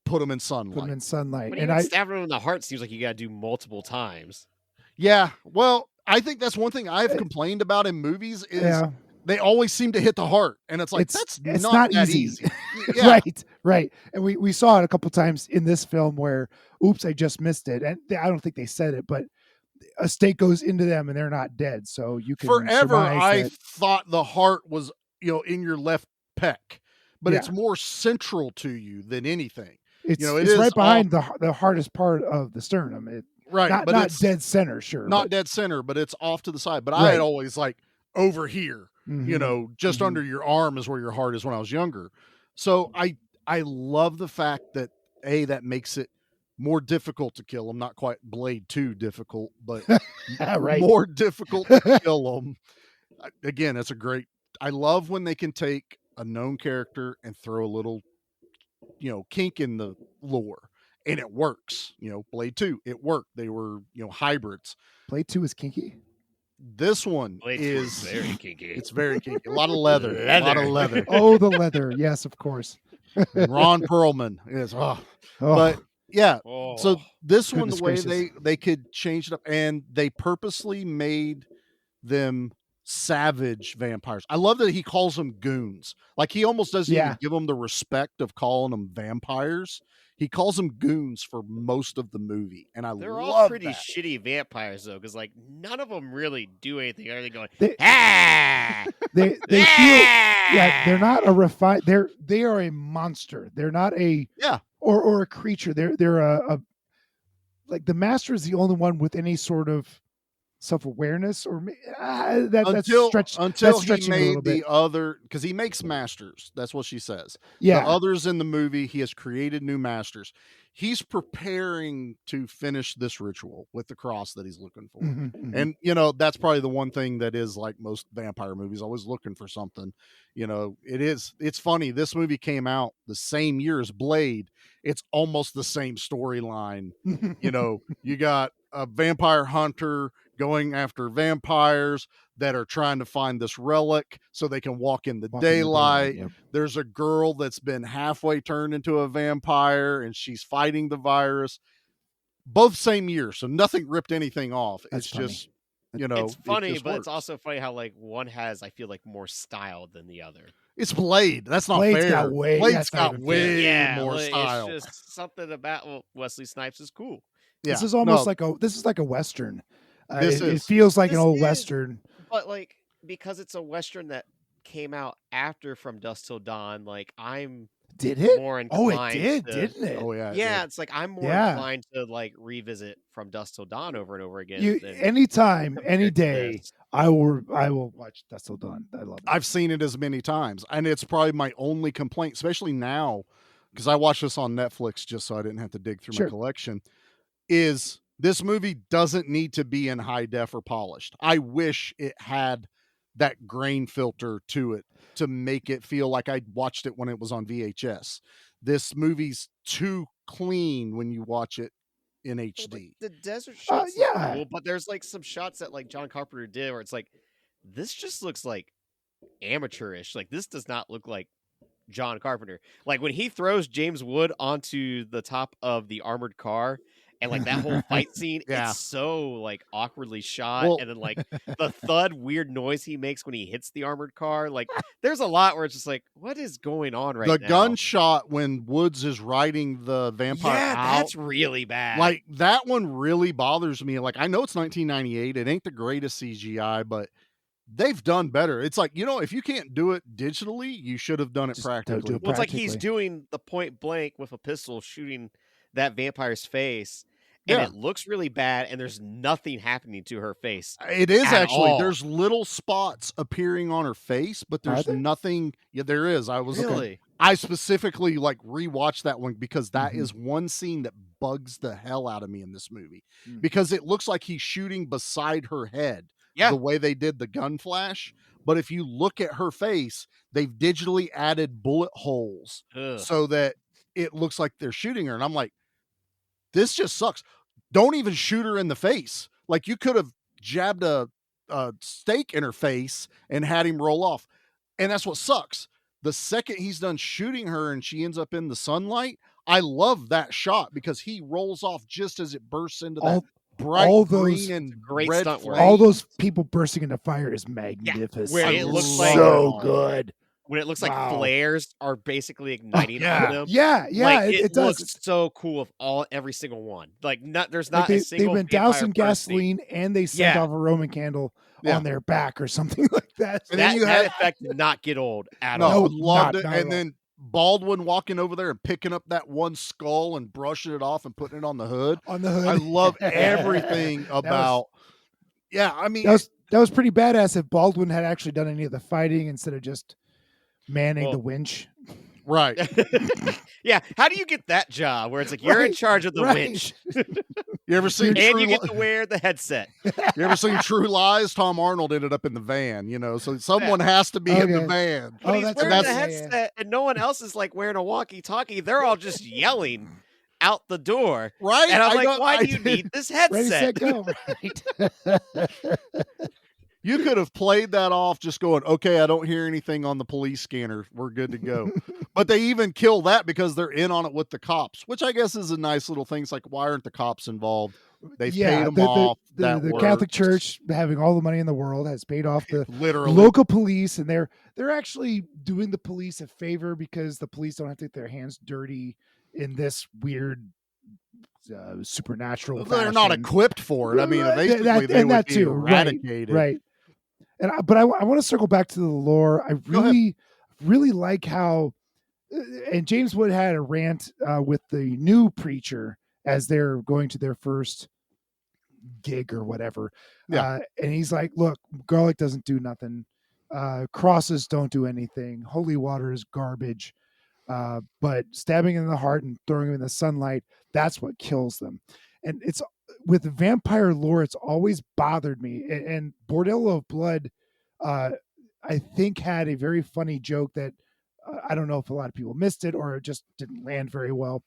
Speaker 5: put them in sunlight.
Speaker 6: But even stabbing them in the heart seems like you got to do multiple times.
Speaker 5: Yeah. Well, I think that's one thing I've complained about in movies is they always seem to hit the heart. And it's like, it's not that easy.
Speaker 7: Yeah. Right. And we saw it a couple times in this film where, oops, I just missed it. And I don't think they said it, but a stake goes into them and they're not dead. So you can
Speaker 5: forever. I thought the heart was, in your left pec, but it's more central to you than anything.
Speaker 7: It's
Speaker 5: is
Speaker 7: right behind the hardest part of the sternum.
Speaker 5: Right.
Speaker 7: But not dead center. Sure.
Speaker 5: Not dead center, but it's off to the side. But I had always like over here, just under your arm is where your heart is when I was younger. So I love the fact that that makes it more difficult to kill them. Not quite Blade 2 difficult, but more difficult to kill them. Again, it's I love when they can take a known character and throw a little, kink in the lore, and it works. Blade 2, it worked. They were, hybrids.
Speaker 7: Blade 2 is kinky.
Speaker 5: This one is
Speaker 6: very kinky.
Speaker 5: It's very kinky. A lot of leather. A lot of leather.
Speaker 7: Oh, the leather. Yes, of course.
Speaker 5: Ron Perlman is. But yeah. So this one, the way they could change it up, and they purposely made them savage vampires. I love that he calls them goons. Like he almost doesn't even give them the respect of calling them vampires. He calls them goons for most of the movie, and
Speaker 6: they're
Speaker 5: love
Speaker 6: all pretty
Speaker 5: that.
Speaker 6: shitty vampires though, because like none of them really do anything. Are they going?
Speaker 7: They feel they're not a refined. They are a monster. They're not a or a creature. They're a like the master is the only one with any sort of self-awareness or
Speaker 5: until he made the other, because he makes masters. That's what she says. The others in the movie, he has created new masters. He's preparing to finish this ritual with the cross that he's looking for. And that's probably the one thing that is like most vampire movies, always looking for something. It's funny, this movie came out the same year as Blade. It's almost the same storyline. You got a vampire hunter going after vampires that are trying to find this relic so they can walk in the daylight. There's a girl that's been halfway turned into a vampire and she's fighting the virus. Both same year, so nothing ripped anything off. It's just,
Speaker 6: it's funny, but it's also funny how like one has, I feel like, more style than the other.
Speaker 5: It's Blade. That's not
Speaker 7: Blade's
Speaker 5: fair.
Speaker 7: Blade's got
Speaker 5: way more style.
Speaker 6: It's just something about Wesley Snipes is cool.
Speaker 7: This is almost like a Western. It feels like an old Western.
Speaker 6: But like, because it's a Western that came out after From Dusk Till Dawn, like
Speaker 7: did it?
Speaker 6: More inclined
Speaker 7: didn't it?
Speaker 5: Oh yeah.
Speaker 6: Yeah, it's like I'm more inclined to like revisit From Dusk Till Dawn over and over again.
Speaker 7: Anytime, any day, I will watch Dusk Till Dawn. I love it.
Speaker 5: I've seen it as many times, and it's probably my only complaint, especially now, because I watched this on Netflix just so I didn't have to dig through my collection. Is this movie doesn't need to be in high def or polished. I wish it had that grain filter to it to make it feel like I watched it when it was on VHS. This movie's too clean when you watch it in HD.
Speaker 6: The desert shots look cool, but there's like some shots that like John Carpenter did where it's like, this just looks like amateurish. Like this does not look like John Carpenter. Like when he throws James Wood onto the top of the armored car And like that whole fight scene,
Speaker 5: Yeah.
Speaker 6: it's so like awkwardly shot.
Speaker 5: Well-
Speaker 6: And then like the thud weird noise he makes when he hits the armored car. Like there's a lot where it's just like, what is going on right
Speaker 5: the
Speaker 6: now?
Speaker 5: gunshot when Woods is riding the vampire
Speaker 6: Yeah,
Speaker 5: out,
Speaker 6: that's really bad.
Speaker 5: like that one really bothers me. Like I know it's 1998, it ain't the greatest CGI, but they've done better. It's like, if you can't do it digitally, you should have done it
Speaker 7: Just don't
Speaker 5: practically.
Speaker 7: do it
Speaker 6: well, it's like he's
Speaker 7: practically.
Speaker 6: doing the point blank with a pistol shooting that vampire's face. And
Speaker 5: Yeah.
Speaker 6: it looks really bad, and there's nothing happening to her face.
Speaker 5: It is
Speaker 6: at
Speaker 5: actually.
Speaker 6: all.
Speaker 5: There's little spots appearing on her face, but
Speaker 7: Are
Speaker 5: there's
Speaker 7: there?
Speaker 5: nothing. Yeah, there is.
Speaker 6: Really?
Speaker 5: I specifically like rewatched that one because that
Speaker 7: Mhm.
Speaker 5: is one scene that bugs the hell out of me in this movie
Speaker 7: Mm.
Speaker 5: because it looks like he's shooting beside her head.
Speaker 6: Yeah.
Speaker 5: The way they did the gun flash, but if you look at her face, they've digitally added bullet holes
Speaker 6: Ugh.
Speaker 5: so that it looks like they're shooting her, and I'm like, this just sucks. Don't even shoot her in the face. Like you could have jabbed a stake in her face and had him roll off. And that's what sucks. The second he's done shooting her and she ends up in the sunlight, I love that shot because he rolls off just as it bursts into that bright
Speaker 7: all those-
Speaker 5: green and
Speaker 6: Great
Speaker 5: red
Speaker 6: stunt work.
Speaker 5: flame.
Speaker 7: All those people bursting into fire is magnificent.
Speaker 6: where it looks like-
Speaker 7: so good.
Speaker 6: When it looks like
Speaker 7: Wow.
Speaker 6: flares are basically igniting on them.
Speaker 7: Yeah,
Speaker 6: Like,
Speaker 7: it does.
Speaker 6: looks so cool with every single one. Like there's
Speaker 7: Like
Speaker 6: not a single
Speaker 7: they've been
Speaker 6: vampire
Speaker 7: dousing
Speaker 6: bursting.
Speaker 7: gasoline and they sent
Speaker 6: Yeah.
Speaker 7: off a Roman candle
Speaker 5: Yeah.
Speaker 7: on their back or something like that.
Speaker 5: And then
Speaker 6: That,
Speaker 5: you
Speaker 6: that
Speaker 5: had
Speaker 6: effect did not get old at
Speaker 5: no,
Speaker 6: all.
Speaker 5: loved it.
Speaker 7: not at
Speaker 5: And
Speaker 7: all.
Speaker 5: then Baldwin walking over there and picking up that one skull and brushing it off and putting it on the hood.
Speaker 7: On the hood.
Speaker 5: I love everything about. Yeah, I mean,
Speaker 7: that was pretty badass if Baldwin had actually done any of the fighting instead of just manning
Speaker 6: Well-
Speaker 7: the winch.
Speaker 5: right.
Speaker 6: Yeah, how do you get that job where it's like you're in
Speaker 7: Right,
Speaker 6: charge of the
Speaker 7: right.
Speaker 6: winch
Speaker 5: You ever seen
Speaker 6: and
Speaker 5: True
Speaker 6: you get
Speaker 5: Li-
Speaker 6: to wear the headset?
Speaker 5: You ever seen True Lies? Tom Arnold ended up in the van, so someone has to be in the
Speaker 7: Okay.
Speaker 5: van.
Speaker 6: But he's
Speaker 7: that's
Speaker 6: wearing
Speaker 7: right.
Speaker 6: the
Speaker 7: Yeah,
Speaker 6: headset and no one else is like wearing a walkie-talkie. They're all just yelling out the door.
Speaker 5: Right?
Speaker 6: And I'm
Speaker 5: I
Speaker 6: like,
Speaker 5: don't-
Speaker 6: why
Speaker 5: I
Speaker 6: do you
Speaker 5: did-
Speaker 6: need this
Speaker 7: Ready, set,
Speaker 6: headset?
Speaker 7: go. Right.
Speaker 5: You could have played that off just going, okay, I don't hear anything on the police scanner. We're good to go. But they even kill that because they're in on it with the cops, which I guess is a nice little thing. It's like, why aren't the cops involved? They've paid them off. That
Speaker 7: the
Speaker 5: works.
Speaker 7: Catholic Church, having all the money in the world, has paid off the
Speaker 5: Literally.
Speaker 7: local police, and they're actually doing the police a favor because the police don't have to get their hands dirty in this weird supernatural.
Speaker 5: They're not
Speaker 7: fashion.
Speaker 5: equipped for it. I mean, basically,
Speaker 7: That-
Speaker 5: they
Speaker 7: and
Speaker 5: would
Speaker 7: that
Speaker 5: be
Speaker 7: too,
Speaker 5: eradicated.
Speaker 7: right? And but I want to circle back to the lore. I
Speaker 5: Go ahead.
Speaker 7: really like how, and James Wood had a rant with the new preacher as they're going to their first gig or whatever.
Speaker 5: Yeah.
Speaker 7: And he's like, look, garlic doesn't do nothing. Crosses don't do anything. Holy water is garbage. But stabbing in the heart and throwing them in the sunlight, that's what kills them. And it's with vampire lore, it's always bothered me. And Bordello of Blood, I think, had a very funny joke that I don't know if a lot of people missed it or it just didn't land very well.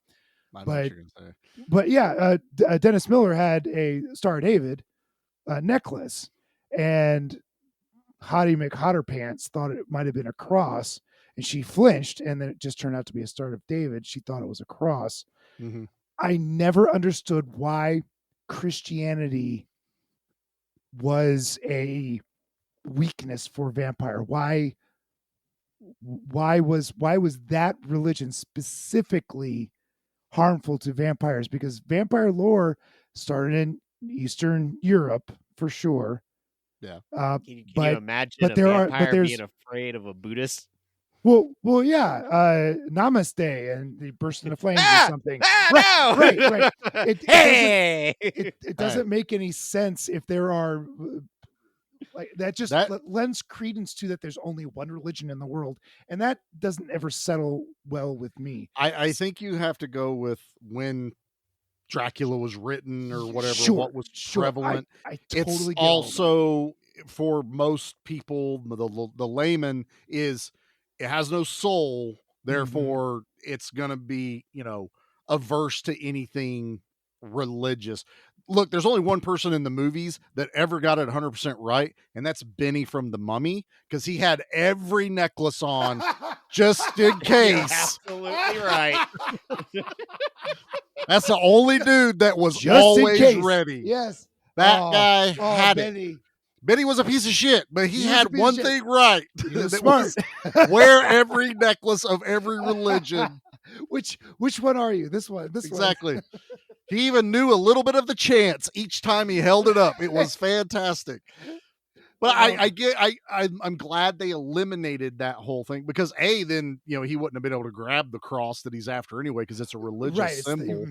Speaker 5: I know what
Speaker 7: But-
Speaker 5: you're gonna say.
Speaker 7: But yeah, Dennis Miller had a Star David necklace, and Hottie McHotterpants thought it might have been a cross, and she flinched, and then it just turned out to be a Star of David. She thought it was a cross.
Speaker 5: Mhm.
Speaker 7: I never understood why Christianity was a weakness for vampire. Why was that religion specifically harmful to vampires? Because vampire lore started in Eastern Europe for sure.
Speaker 5: Yeah.
Speaker 6: Can you
Speaker 7: but
Speaker 6: imagine
Speaker 7: but
Speaker 6: a
Speaker 7: there are-
Speaker 6: vampire
Speaker 7: but there's-
Speaker 6: being afraid of a Buddhist?
Speaker 7: well, yeah, Namaste, and they burst into flames
Speaker 6: Ah!
Speaker 7: or something.
Speaker 6: Ah,
Speaker 7: Right,
Speaker 6: no!
Speaker 7: right. It
Speaker 6: Hey!
Speaker 7: it doesn't make any sense if there are like that. Just lends credence to that there's only one religion in the world, and that doesn't ever settle well with me.
Speaker 5: I think you have to go with when Dracula was written or whatever,
Speaker 7: Sure,
Speaker 5: what was
Speaker 7: sure.
Speaker 5: prevalent.
Speaker 7: I
Speaker 5: It's
Speaker 7: totally get all that.
Speaker 5: also for most people, the layman, is it has no soul, therefore it's gonna be averse to anything religious. look, there's only one person in the movies that ever got it 100% right, and that's Benny from The Mummy, because he had every necklace on just in case.
Speaker 6: You're absolutely right.
Speaker 5: That's the only dude that was
Speaker 7: Just in
Speaker 5: always
Speaker 7: case.
Speaker 5: ready.
Speaker 7: Yes.
Speaker 5: That guy had
Speaker 7: Benny.
Speaker 5: it. Benny was a piece of shit, but he
Speaker 7: He was a
Speaker 5: had
Speaker 7: piece of
Speaker 5: one
Speaker 7: shit.
Speaker 5: thing right.
Speaker 7: He was
Speaker 5: That
Speaker 7: smart.
Speaker 5: wear every necklace of every religion.
Speaker 7: Which one are you? This one. This
Speaker 5: Exactly. He even knew a little bit of the chants each time he held it up. It was fantastic. But I'm glad they eliminated that whole thing because then he wouldn't have been able to grab the cross that he's after anyway because it's a religious symbol.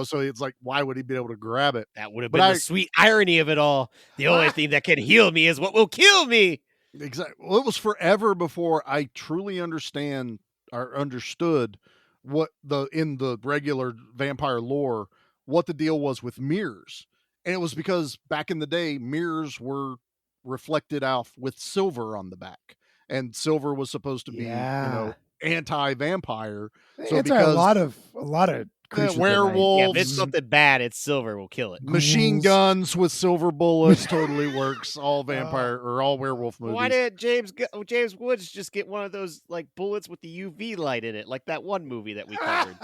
Speaker 5: So it's like, why would he be able to grab it?
Speaker 6: That would have been the sweet irony of it all. The only thing that can heal me is what will kill me.
Speaker 5: Exactly. Well, it was forever before I truly understood what in the regular vampire lore, what the deal was with mirrors. And it was because back in the day, mirrors were reflected off with silver on the back, and silver was supposed to be, anti-vampire. So
Speaker 7: because a lot of
Speaker 5: werewolves,
Speaker 6: yeah, if it's something bad, it's silver will kill it.
Speaker 5: Machine guns with silver bullets totally works. All vampire or all werewolf movies.
Speaker 6: Why did James Woods just get one of those like bullets with the UV light in it, like that one movie that we covered?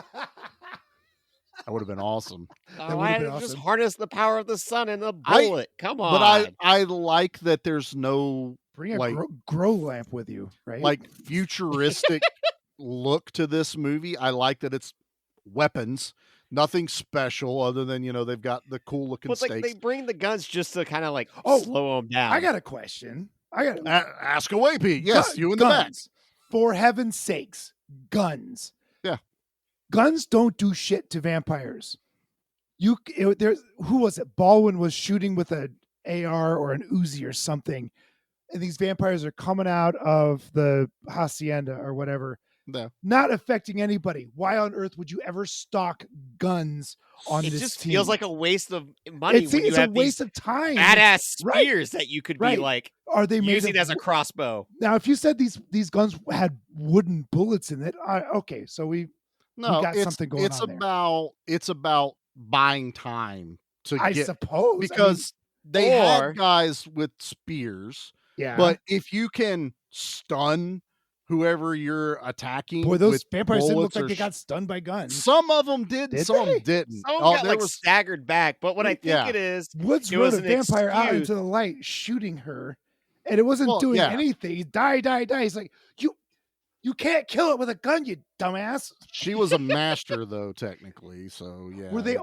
Speaker 5: That would have been awesome.
Speaker 6: Why did just harness the power of the sun in the bullet? Come on.
Speaker 5: But I like that there's no
Speaker 7: bring a grow lamp with you, right?
Speaker 5: Like futuristic look to this movie. I like that it's weapons, nothing special other than they've got the cool looking stakes.
Speaker 6: Like they bring the guns just to kind of like slow them down.
Speaker 7: I got a question.
Speaker 5: Ask away, Pete. Yes, you in the back.
Speaker 7: For heaven's sakes, guns.
Speaker 5: Yeah.
Speaker 7: Guns don't do shit to vampires. Who was it? Baldwin was shooting with an AR or an Uzi or something, and these vampires are coming out of the hacienda or whatever, not affecting anybody. Why on earth would you ever stock guns on this team? It just
Speaker 6: feels like a waste of money.
Speaker 7: It's a waste of time.
Speaker 6: Badass spears that you could be like,
Speaker 7: are they
Speaker 6: using as a crossbow?
Speaker 7: Now, if you said these guns had wooden bullets in it, okay, so we got something going on.
Speaker 5: It's about buying time
Speaker 7: I suppose
Speaker 5: because they had guys with spears.
Speaker 7: Yeah,
Speaker 5: but if you can stun whoever you're attacking,
Speaker 7: boy, those vampires didn't look like they got stunned by guns.
Speaker 5: Some of them did, some of them didn't.
Speaker 6: Some got like staggered back. But what I think it is,
Speaker 7: Woods rode a vampire out into the light, shooting her, and it wasn't doing anything. He die. He's like, you can't kill it with a gun, you dumbass.
Speaker 5: She was a master, though, technically. So yeah.
Speaker 7: Were they?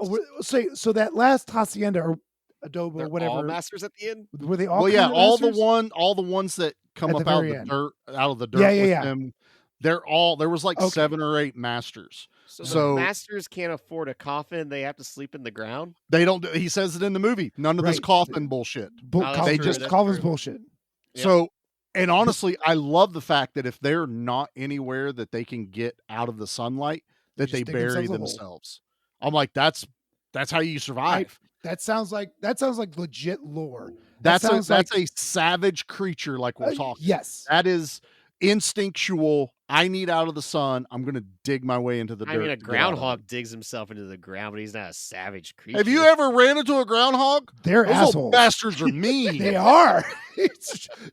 Speaker 7: So that last hacienda or adobo,
Speaker 6: they're
Speaker 7: whatever,
Speaker 6: all masters at the end.
Speaker 7: Were they all?
Speaker 5: Well, yeah,
Speaker 7: all
Speaker 5: the ones that come up out of the dirt.
Speaker 7: Yeah.
Speaker 5: Them, they're all. There was like 7 or 8 masters.
Speaker 6: So the masters can't afford a coffin; they have to sleep in the ground.
Speaker 5: They don't. He says it in the movie. None of this coffin bullshit.
Speaker 7: Coffin's bullshit.
Speaker 5: So. And honestly, I love the fact that if they're not anywhere that they can get out of the sunlight, that they bury themselves. I'm like, that's how you survive.
Speaker 7: That sounds like legit lore.
Speaker 5: That's a savage creature, like we're talking.
Speaker 7: Yes,
Speaker 5: that is instinctual. I need out of the sun. I'm going to dig my way into the dirt.
Speaker 6: I mean, a groundhog digs himself into the ground, but he's not a savage creature.
Speaker 5: Have you ever ran into a groundhog?
Speaker 7: They're assholes.
Speaker 5: Bastards are mean.
Speaker 7: They are.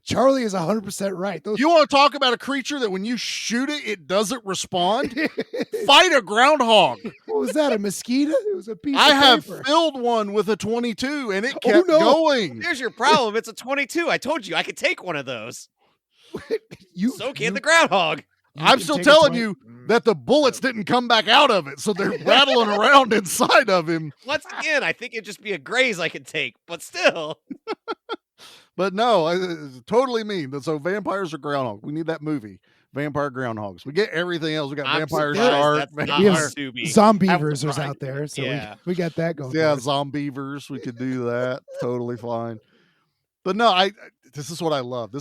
Speaker 7: Charlie is 100% right.
Speaker 5: You want to talk about a creature that when you shoot it, it doesn't respond? Fight a groundhog.
Speaker 7: What was that? A mosquito? It was a piece
Speaker 5: I
Speaker 7: of
Speaker 5: have
Speaker 7: paper.
Speaker 5: filled one with a 22 and it kept going.
Speaker 6: Here's your problem. It's a 22. I told you I could take one of those. So can the groundhog.
Speaker 5: I'm still telling you that the bullets didn't come back out of it, so they're rattling around inside of him.
Speaker 6: Once again, I think it'd just be a graze I could take, but still.
Speaker 5: But no, it's totally mean. So vampires are groundhog. We need that movie, Vampire Groundhogs. We get everything else. We got vampire shark.
Speaker 7: We have zombievers out there, so we got that going.
Speaker 5: Yeah, zombievers. We could do that. Totally fine. But no, this is what I love.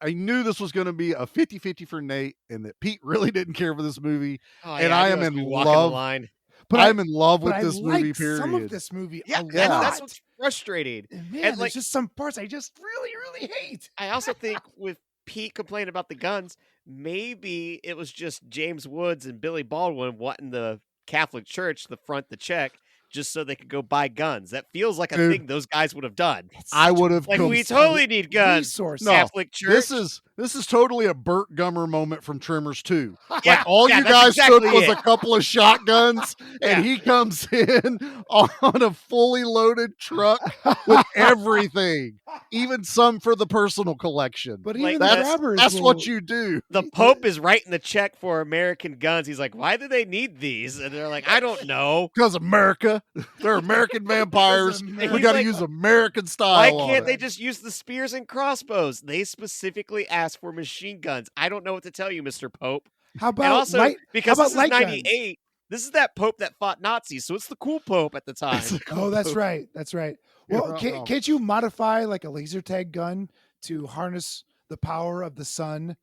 Speaker 5: I knew this was going to be a 50-50 for Nate and that Pete really didn't care for this movie. And I am in love. But I'm in love with this movie, period.
Speaker 7: Some of this movie a lot.
Speaker 6: That's what's frustrating.
Speaker 7: Man, there's just some parts I just really, really hate.
Speaker 6: I also think with Pete complaining about the guns, maybe it was just James Woods and Billy Baldwin wanting the Catholic Church, the front, the check, just so they could go buy guns. That feels like a
Speaker 5: Dude,
Speaker 6: thing those guys would have done.
Speaker 5: I would have
Speaker 6: like we totally need guns.
Speaker 7: Resources.
Speaker 5: No,
Speaker 6: Catholic Church.
Speaker 5: This is totally a Burt Gummer moment from Trimmers 2.
Speaker 6: Yeah,
Speaker 5: Like all
Speaker 6: yeah,
Speaker 5: you
Speaker 6: that's
Speaker 5: guys
Speaker 6: exactly
Speaker 5: took was
Speaker 6: it.
Speaker 5: a couple of shotguns, and he comes in on a fully loaded truck with everything, even some for the personal collection.
Speaker 7: But
Speaker 6: Like,
Speaker 7: even the
Speaker 5: that's
Speaker 7: grabbers
Speaker 5: what
Speaker 7: will-
Speaker 5: you do.
Speaker 6: The Pope is writing the check for American guns. He's like, why do they need these? And they're like, I don't know.
Speaker 5: Because America, they're American vampires.
Speaker 7: Because
Speaker 5: We
Speaker 6: He's
Speaker 5: got to
Speaker 6: like,
Speaker 5: use American
Speaker 6: Why
Speaker 5: style. on
Speaker 6: can't
Speaker 5: it.
Speaker 6: they just use the spears and crossbows? They specifically asked for machine guns. I don't know what to tell you, Mr. Pope.
Speaker 7: How about
Speaker 6: And also,
Speaker 7: light?
Speaker 6: because
Speaker 7: how
Speaker 6: this
Speaker 7: about
Speaker 6: is
Speaker 7: light guns?
Speaker 6: 98, this is that Pope that fought Nazis, so it's the cool Pope at the time.
Speaker 7: Oh, that's right. That's right.
Speaker 5: You're
Speaker 7: Well,
Speaker 5: not
Speaker 7: can't,
Speaker 5: wrong.
Speaker 7: can't you modify like a laser tag gun to harness the power of the sun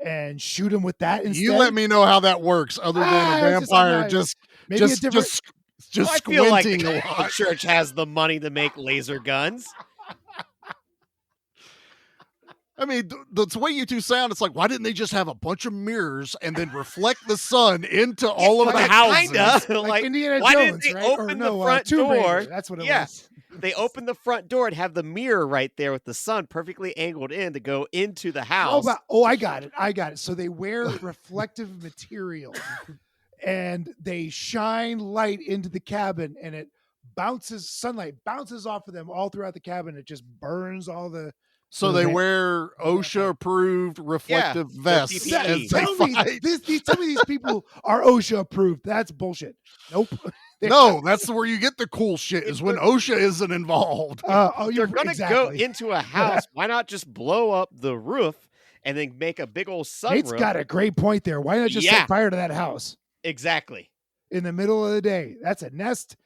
Speaker 7: and shoot him with that instead?
Speaker 5: You let me know how that works, other than a
Speaker 7: it's just-
Speaker 5: vampire
Speaker 7: I'm
Speaker 5: just
Speaker 7: maybe a different.
Speaker 6: I feel like the
Speaker 5: squinting a
Speaker 6: Catholic
Speaker 5: lot.
Speaker 6: Church has the money to make laser guns.
Speaker 5: I mean, the way you two sound, it's like, why didn't they just have a bunch of mirrors and then reflect the sun into all of the
Speaker 6: Like,
Speaker 5: houses?
Speaker 6: kinda. Like,
Speaker 7: Indiana
Speaker 6: why
Speaker 7: Jones,
Speaker 6: didn't they
Speaker 7: right? Or
Speaker 6: open
Speaker 7: no,
Speaker 6: the front
Speaker 7: Tomb Raider.
Speaker 6: door?
Speaker 7: That's what it
Speaker 6: Yeah.
Speaker 7: was.
Speaker 6: They open the front door and have the mirror right there with the sun perfectly angled in to go into the house.
Speaker 7: I got it. So they wear reflective material and they shine light into the cabin, and it sunlight bounces off of them all throughout the cabin. It just burns all the.
Speaker 5: So they wear OSHA-approved reflective vests.
Speaker 6: PPE.
Speaker 5: as they
Speaker 7: Tell me,
Speaker 5: fight.
Speaker 7: tell me these people are OSHA approved. That's bullshit. Nope.
Speaker 5: No, that's where you get the cool shit, is when OSHA isn't involved.
Speaker 7: You're
Speaker 6: They're gonna go into a house. Why not just blow up the roof and then make a big old sunroof?
Speaker 7: Nate's got a great point there. Why not just
Speaker 6: Yeah.
Speaker 7: set fire to that house
Speaker 6: Exactly.
Speaker 7: in the middle of the day? That's a nest.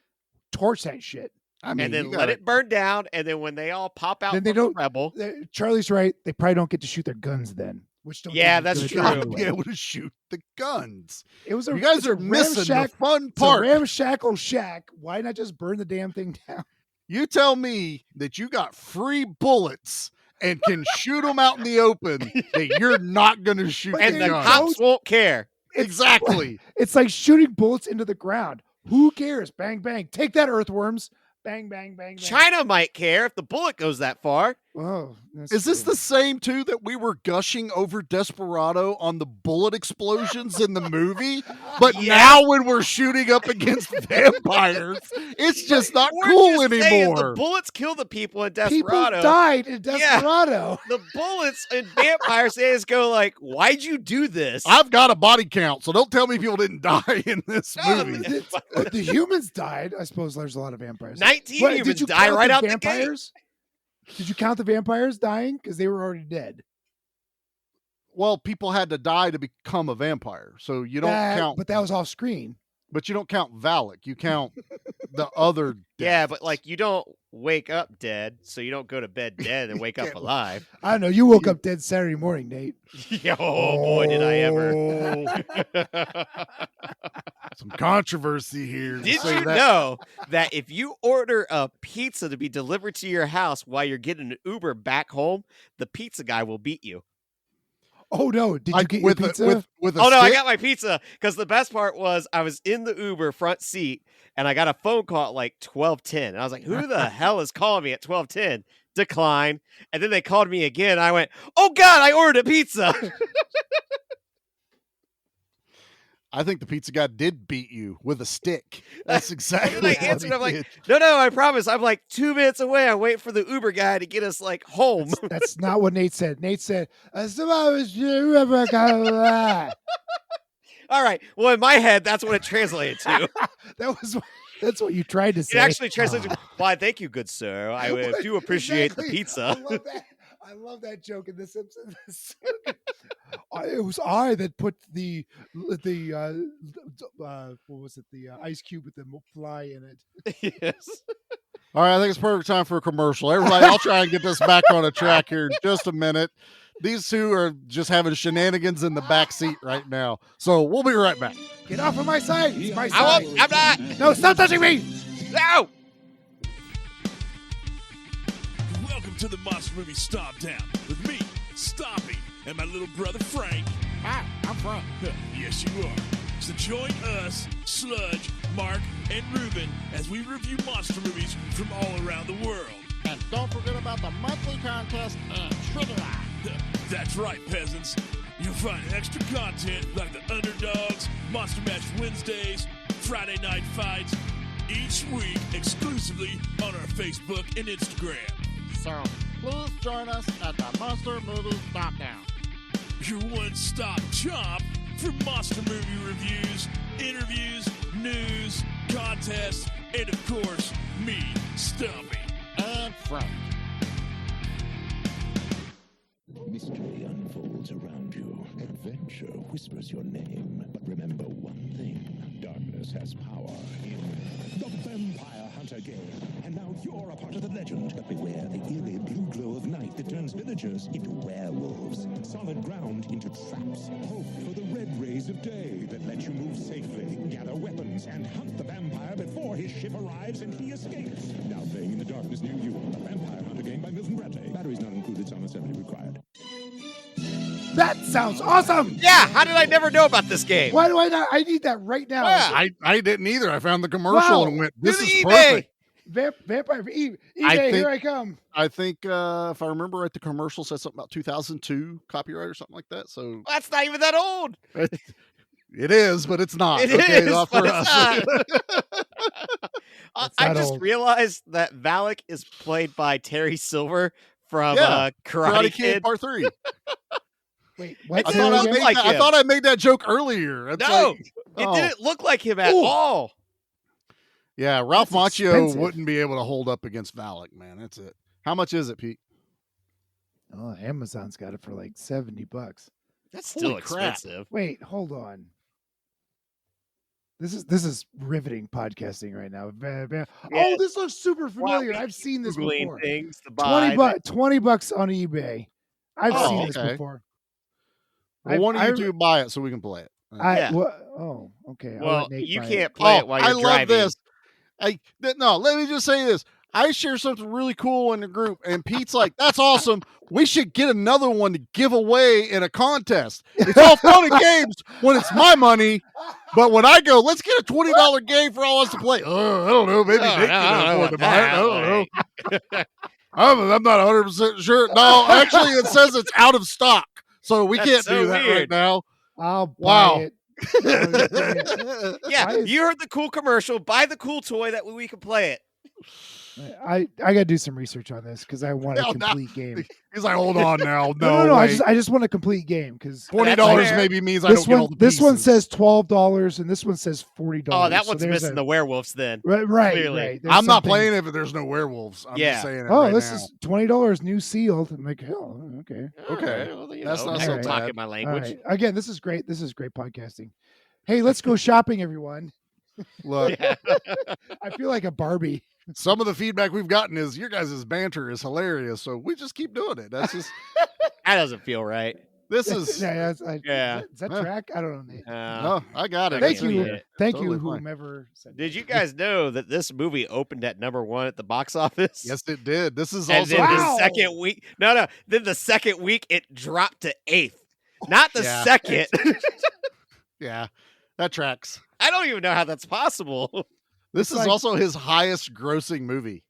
Speaker 7: Torch that shit.
Speaker 5: I mean,
Speaker 6: And then
Speaker 5: you
Speaker 6: let
Speaker 5: gotta-
Speaker 6: it burn down. And then when they all pop out
Speaker 7: Then they
Speaker 6: from the
Speaker 7: don't-
Speaker 6: rebel.
Speaker 7: Charlie's right. They probably don't get to shoot their guns then. Which don't
Speaker 6: Yeah,
Speaker 7: do
Speaker 6: that's
Speaker 7: good
Speaker 6: true.
Speaker 5: gotta
Speaker 7: anyway.
Speaker 5: be able to shoot the guns.
Speaker 7: It was a,
Speaker 5: You guys
Speaker 7: it's a
Speaker 5: are missing the
Speaker 7: ramshack-
Speaker 5: fun
Speaker 7: it's a
Speaker 5: part.
Speaker 7: ramshackle shack. Why not just burn the damn thing down?
Speaker 5: You tell me that you got free bullets and can shoot them out in the open, that you're not going to shoot
Speaker 6: And
Speaker 5: the
Speaker 6: the
Speaker 5: guns.
Speaker 6: cops won't care.
Speaker 5: Exactly.
Speaker 7: It's like shooting bullets into the ground. Who cares? Bang, bang. Take that, earthworms. Bang, bang, bang, bang.
Speaker 6: China might care if the bullet goes that far.
Speaker 7: Oh, that's
Speaker 5: Is this
Speaker 7: true.
Speaker 5: the same too that we were gushing over Desperado on the bullet explosions in the movie? But
Speaker 6: Yeah.
Speaker 5: now when we're shooting up against vampires, it's just not
Speaker 6: We're
Speaker 5: cool
Speaker 6: just saying
Speaker 5: anymore.
Speaker 6: the bullets kill the people in
Speaker 7: People
Speaker 6: Desperado.
Speaker 7: died in Desperado.
Speaker 6: The bullets in Vampire Status go like, why'd you do this?
Speaker 5: I've got a body count, so don't tell me people didn't die in this
Speaker 6: No,
Speaker 5: movie.
Speaker 7: The humans died. I suppose there's a lot of vampires.
Speaker 6: 19
Speaker 7: What,
Speaker 6: humans
Speaker 7: did you
Speaker 6: die
Speaker 7: count
Speaker 6: right
Speaker 7: the
Speaker 6: out the gate.
Speaker 7: vampires? Did you count the vampires dying? Because they were already dead.
Speaker 5: Well, people had to die to become a vampire, so you don't count.
Speaker 7: But that was off screen.
Speaker 5: But you don't count Valak. You count the other.
Speaker 6: Yeah,
Speaker 5: deaths.
Speaker 6: but like you don't wake up dead, so you don't go to bed dead and wake up alive.
Speaker 7: I don't know. You woke up dead Saturday morning, Nate.
Speaker 6: Oh boy, did I ever.
Speaker 5: Some controversy here. to
Speaker 6: Did
Speaker 5: say
Speaker 6: you
Speaker 5: that.
Speaker 6: know that if you order a pizza to be delivered to your house while you're getting an Uber back home, the pizza guy will beat you?
Speaker 7: Oh no! Did you
Speaker 5: Like
Speaker 7: get
Speaker 5: with
Speaker 7: your pizza?
Speaker 5: with a
Speaker 6: Oh no, I
Speaker 5: stick?
Speaker 6: got my pizza because the best part was I was in the Uber front seat and I got a phone call at like 12:10. And I was like, who the hell is calling me at 12:10? Decline. And then they called me again. I went, oh God, I ordered a pizza.
Speaker 5: I think the pizza guy did beat you with a stick. That's exactly
Speaker 6: And I
Speaker 5: what
Speaker 6: answered.
Speaker 5: he
Speaker 6: I'm like,
Speaker 5: did.
Speaker 6: no, I promise. I'm like 2 minutes away. I wait for the Uber guy to get us like home.
Speaker 7: That's not what Nate said. Nate said,
Speaker 6: All right. Well, in my head, that's what it translated to.
Speaker 7: That's what you tried to
Speaker 6: It
Speaker 7: say.
Speaker 6: actually translates to, why, thank you, good sir. I do appreciate
Speaker 7: Exactly.
Speaker 6: the pizza.
Speaker 7: I love that joke in The Simpsons. It was I that put the what was it? The ice cube with the fly in it.
Speaker 6: Yes.
Speaker 5: All right, I think it's perfect time for a commercial. Everybody, I'll try and get this back on a track here in just a minute. These two are just having shenanigans in the back seat right now. So we'll be right back.
Speaker 7: Get off of my side. It's my
Speaker 6: I
Speaker 7: side.
Speaker 6: won't. I'm not.
Speaker 7: No, stop touching me.
Speaker 6: No.
Speaker 13: Welcome to the Monster Movie Stomp Down with me, Stompy, and my little brother Frank.
Speaker 14: Hi, I'm Frank.
Speaker 13: Yes, you are. So join us, Sludge, Mark, and Ruben as we review monster movies from all around the world.
Speaker 5: And don't forget about the monthly contest and trivia.
Speaker 13: That's right, peasants. You'll find extra content like the Underdogs, Monster Match Wednesdays, Friday Night Fights, each week exclusively on our Facebook and Instagram.
Speaker 5: So please join us at the Monster Movie Stop Down.
Speaker 13: Your one-stop shop for monster movie reviews, interviews, news, contests, and of course, me, Stumpy.
Speaker 5: And Frank.
Speaker 9: Mystery unfolds around you. Adventure whispers your name. But remember one thing. Darkness has power in the Vampire Hunter game. And now you're a part of the legend. But beware the eerie blue glow of night that turns villagers into werewolves. Solid ground into traps. Hope for the red rays of day that let you move safely, gather weapons, and hunt the vampire before his ship arrives and he escapes. Now playing in the darkness near you. The Vampire Hunter game by Milton Bradley. Batteries not included, some assembly required.
Speaker 7: That sounds awesome.
Speaker 6: Yeah, how did I never know about this game?
Speaker 7: Why do I not? I need that right now.
Speaker 6: Yeah.
Speaker 5: I didn't either. I found the commercial and went, this is
Speaker 6: eBay.
Speaker 5: perfect.
Speaker 7: Vampire eBay, here I come.
Speaker 5: I think if I remember right, the commercial said something about 2002 copyright or something like that. So
Speaker 6: That's not even that old.
Speaker 5: it is, but it's not.
Speaker 6: It
Speaker 5: okay,
Speaker 6: is,
Speaker 5: not
Speaker 6: but
Speaker 5: for
Speaker 6: it's
Speaker 5: us.
Speaker 6: I just realized that Valak is played by Terry Silver from Karate Kid
Speaker 5: Part 3.
Speaker 7: Wait, what?
Speaker 5: I thought I made that joke earlier. It's
Speaker 6: No,
Speaker 5: like,
Speaker 6: it didn't look like him at all.
Speaker 5: Yeah, Ralph
Speaker 7: That's
Speaker 5: Macchio
Speaker 7: expensive.
Speaker 5: wouldn't be able to hold up against Valak, man. That's it. How much is it, Pete?
Speaker 7: Oh, Amazon's got it for like $70.
Speaker 6: That's still
Speaker 5: Holy crap.
Speaker 6: expensive.
Speaker 7: Wait, hold on. This is riveting podcasting right now. Oh, this looks super familiar. I've seen this
Speaker 6: Googling
Speaker 7: before.
Speaker 6: things to buy.
Speaker 7: $20 on eBay. I've seen this before.
Speaker 5: Well, one of you two buy it so we can play it.
Speaker 7: Okay. I'll
Speaker 6: Well,
Speaker 7: let Nate
Speaker 6: you
Speaker 7: buy
Speaker 6: can't play it while you're
Speaker 5: I
Speaker 6: driving.
Speaker 5: love this. No, let me just say this. I share something really cool in the group, and Pete's like, that's awesome. We should get another one to give away in a contest. It's all fun and games when it's my money, but when I go, let's get a $20 game for all us to play. I don't know. Maybe Nate can afford to buy it. I don't know. I'm not 100% sure. No, actually, it says it's out of stock, so we can't do that right now.
Speaker 7: I'll buy it.
Speaker 6: Yeah, you heard the cool commercial. Buy the cool toy that way we can play it.
Speaker 7: I got to do some research on this because I want a complete game.
Speaker 5: He's like, hold on now.
Speaker 7: No. I just want a complete game because
Speaker 5: $20 maybe means I don't get all the
Speaker 7: This one
Speaker 5: pieces.
Speaker 7: says $12 and this one says $40.
Speaker 6: Oh, that one's missing the werewolves then.
Speaker 7: Right.
Speaker 5: I'm not playing it if there's no werewolves. I'm just saying it right
Speaker 7: this
Speaker 5: now.
Speaker 7: is $20 new sealed. I'm like, hell, okay.
Speaker 5: Okay.
Speaker 6: Well,
Speaker 5: That's not so bad.
Speaker 6: talking my language.
Speaker 7: All right. Again, this is great. This is great podcasting. Hey, let's go shopping, everyone.
Speaker 5: Look,
Speaker 7: I feel like a Barbie.
Speaker 5: some of the feedback we've gotten is your guys' banter is hilarious, so we just keep doing it. That's just
Speaker 6: That doesn't feel right.
Speaker 5: this is
Speaker 7: Is that track? I don't know, Nate.
Speaker 5: no, I got it.
Speaker 7: Thank
Speaker 5: It's
Speaker 7: you.
Speaker 5: okay.
Speaker 7: Thank
Speaker 5: Totally
Speaker 7: you,
Speaker 5: fine.
Speaker 7: whomever said
Speaker 6: Did you guys know that this movie opened at #1 at the box office?
Speaker 5: Yes, it did. This is
Speaker 6: And
Speaker 5: also
Speaker 6: then
Speaker 5: his-
Speaker 6: the second week. No. Then the second week it dropped to 8th. Not the
Speaker 5: Yeah.
Speaker 6: second.
Speaker 5: yeah, that tracks.
Speaker 6: I don't even know how that's possible.
Speaker 5: This is
Speaker 7: like-
Speaker 5: also his highest grossing movie.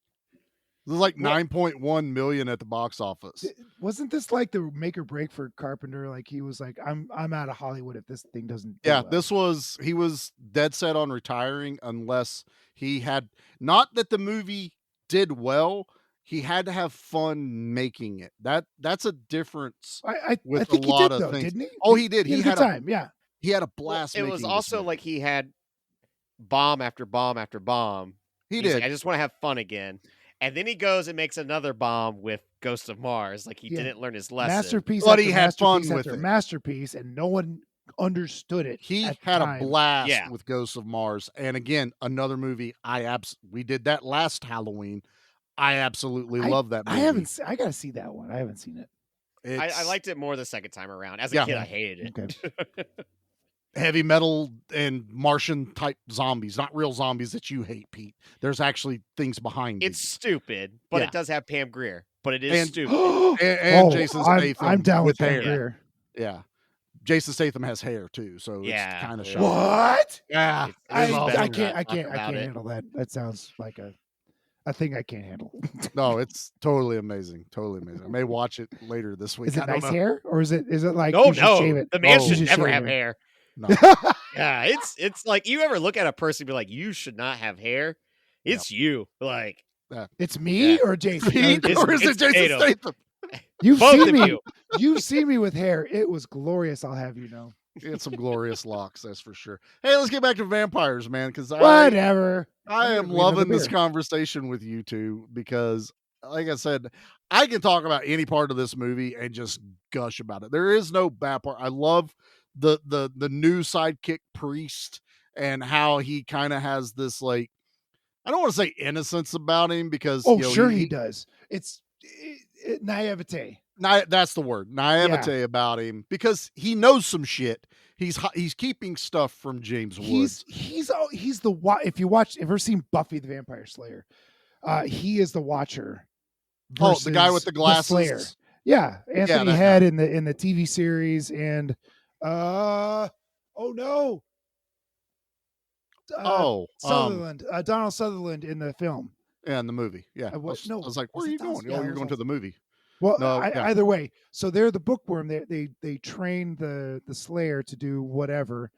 Speaker 5: This is like 9.1 million at the box office.
Speaker 7: Wasn't this like the make or break for Carpenter? Like he was like, I'm out of Hollywood if this thing doesn't. do
Speaker 5: Yeah,
Speaker 7: well."
Speaker 5: he was dead set on retiring unless he had, not that the movie did well, he had to have fun making it. That's a difference
Speaker 7: I
Speaker 5: with
Speaker 7: think
Speaker 5: a
Speaker 7: he
Speaker 5: lot
Speaker 7: did
Speaker 5: of
Speaker 7: though,
Speaker 5: things.
Speaker 7: didn't he?
Speaker 5: Oh, he did.
Speaker 7: He
Speaker 5: He
Speaker 7: had a
Speaker 5: had
Speaker 7: good
Speaker 5: a
Speaker 7: time. Yeah.
Speaker 5: He had a blast.
Speaker 6: It was
Speaker 5: making
Speaker 6: also
Speaker 5: this
Speaker 6: like he had bomb after bomb after bomb.
Speaker 5: He
Speaker 6: He's
Speaker 5: did.
Speaker 6: like, I just want to have fun again. And then he goes and makes another bomb with Ghost of Mars. Like he
Speaker 7: Yeah.
Speaker 6: didn't learn his lesson.
Speaker 7: Masterpiece.
Speaker 5: But
Speaker 7: after
Speaker 5: he had fun
Speaker 7: masterpiece
Speaker 5: with
Speaker 7: after
Speaker 5: it.
Speaker 7: masterpiece, and no one understood it.
Speaker 5: He
Speaker 7: at the
Speaker 5: had a
Speaker 7: time.
Speaker 5: blast
Speaker 6: Yeah.
Speaker 5: with Ghosts of Mars. And again, another movie we did that last Halloween. I absolutely love that movie.
Speaker 7: I haven't. I gotta see that one. I haven't seen it.
Speaker 6: I liked it more the second time around. As a
Speaker 5: Yeah.
Speaker 6: kid, I hated it.
Speaker 7: Okay.
Speaker 5: heavy metal and Martian type zombies, not real zombies that you hate, Pete. There's actually things behind
Speaker 6: It's
Speaker 5: these.
Speaker 6: stupid, but
Speaker 5: Yeah.
Speaker 6: it does have Pam Grier. But it is
Speaker 5: And-
Speaker 6: stupid.
Speaker 5: and
Speaker 7: Oh,
Speaker 5: Jason
Speaker 7: I'm
Speaker 5: Statham
Speaker 7: down with
Speaker 5: with
Speaker 7: Pam
Speaker 5: hair.
Speaker 7: Grier.
Speaker 5: Yeah. Jason Statham has hair too, so it's kind of shocking.
Speaker 7: What?
Speaker 5: Yeah,
Speaker 7: I can't handle that. That sounds like a thing I can't handle.
Speaker 5: No, it's totally amazing. Totally amazing. I may watch it later this week.
Speaker 7: Is it
Speaker 5: I don't
Speaker 7: nice
Speaker 5: know.
Speaker 7: hair, or is it like
Speaker 6: No,
Speaker 7: you should shave it?
Speaker 6: the man
Speaker 7: You
Speaker 6: should never
Speaker 7: shave
Speaker 6: have
Speaker 7: it.
Speaker 6: hair.
Speaker 5: No.
Speaker 6: Yeah, it's like you ever look at a person and be like, you should not have hair. It's you. Like
Speaker 7: It's me or Jason?
Speaker 5: Or is it Jason Statham?
Speaker 7: You've
Speaker 6: Both
Speaker 7: seen
Speaker 6: of
Speaker 7: me.
Speaker 6: you.
Speaker 7: You've seen me with hair. It was glorious. I'll have you know.
Speaker 5: He had some glorious locks, that's for sure. Hey, let's get back to vampires, man, because
Speaker 7: Whatever.
Speaker 5: I am loving this conversation with you two because, like I said, I can talk about any part of this movie and just gush about it. There is no bad part. I love the new sidekick priest and how he kind of has this, like, I don't want to say innocence about him because
Speaker 7: he does. It's naivete.
Speaker 5: That's the word, naivete about him, because he knows some shit. He's keeping stuff from James Woods.
Speaker 7: He's the if you ever seen Buffy the Vampire Slayer, he is the Watcher.
Speaker 5: The guy with the glasses.
Speaker 7: Slayer. Yeah, Anthony Head in the TV series, and Sutherland, Donald Sutherland in the film.
Speaker 5: Yeah, in the movie. Yeah, I was like, where are you going? You're going to the movie.
Speaker 7: Well, either way, so they're the bookworm. They train the Slayer to do whatever,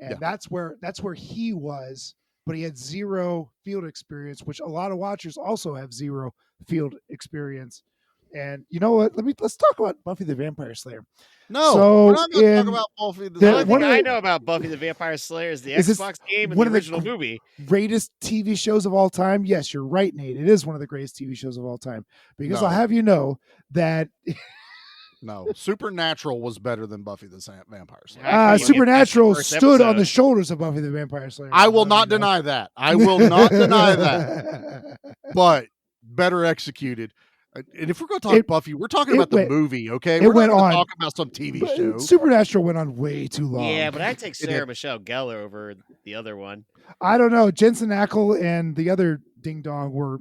Speaker 7: and that's where he was. But he had zero field experience, which a lot of Watchers also have zero field experience. And you know what? Let's talk about Buffy the Vampire Slayer.
Speaker 5: No, we're not going to talk about Buffy
Speaker 6: the only thing I know about Buffy the Vampire Slayer is the Xbox game and the original movie.
Speaker 7: Greatest TV shows of all time. Yes, you're right, Nate. It is one of the greatest TV shows of all time. Because I'll have you know that
Speaker 5: no, Supernatural was better than Buffy the Vampire Slayer.
Speaker 7: Supernatural stood on the shoulders of Buffy the Vampire Slayer.
Speaker 5: I will not deny that. I will not deny that. But better executed. And if we're going to talk Buffy, we're talking about the movie, okay? We're not going to talk about some TV show.
Speaker 7: Supernatural went on way too long.
Speaker 6: Yeah, but I'd take Sarah Michelle Gellar over the other one.
Speaker 7: I don't know. Jensen Ackles and the other ding dong were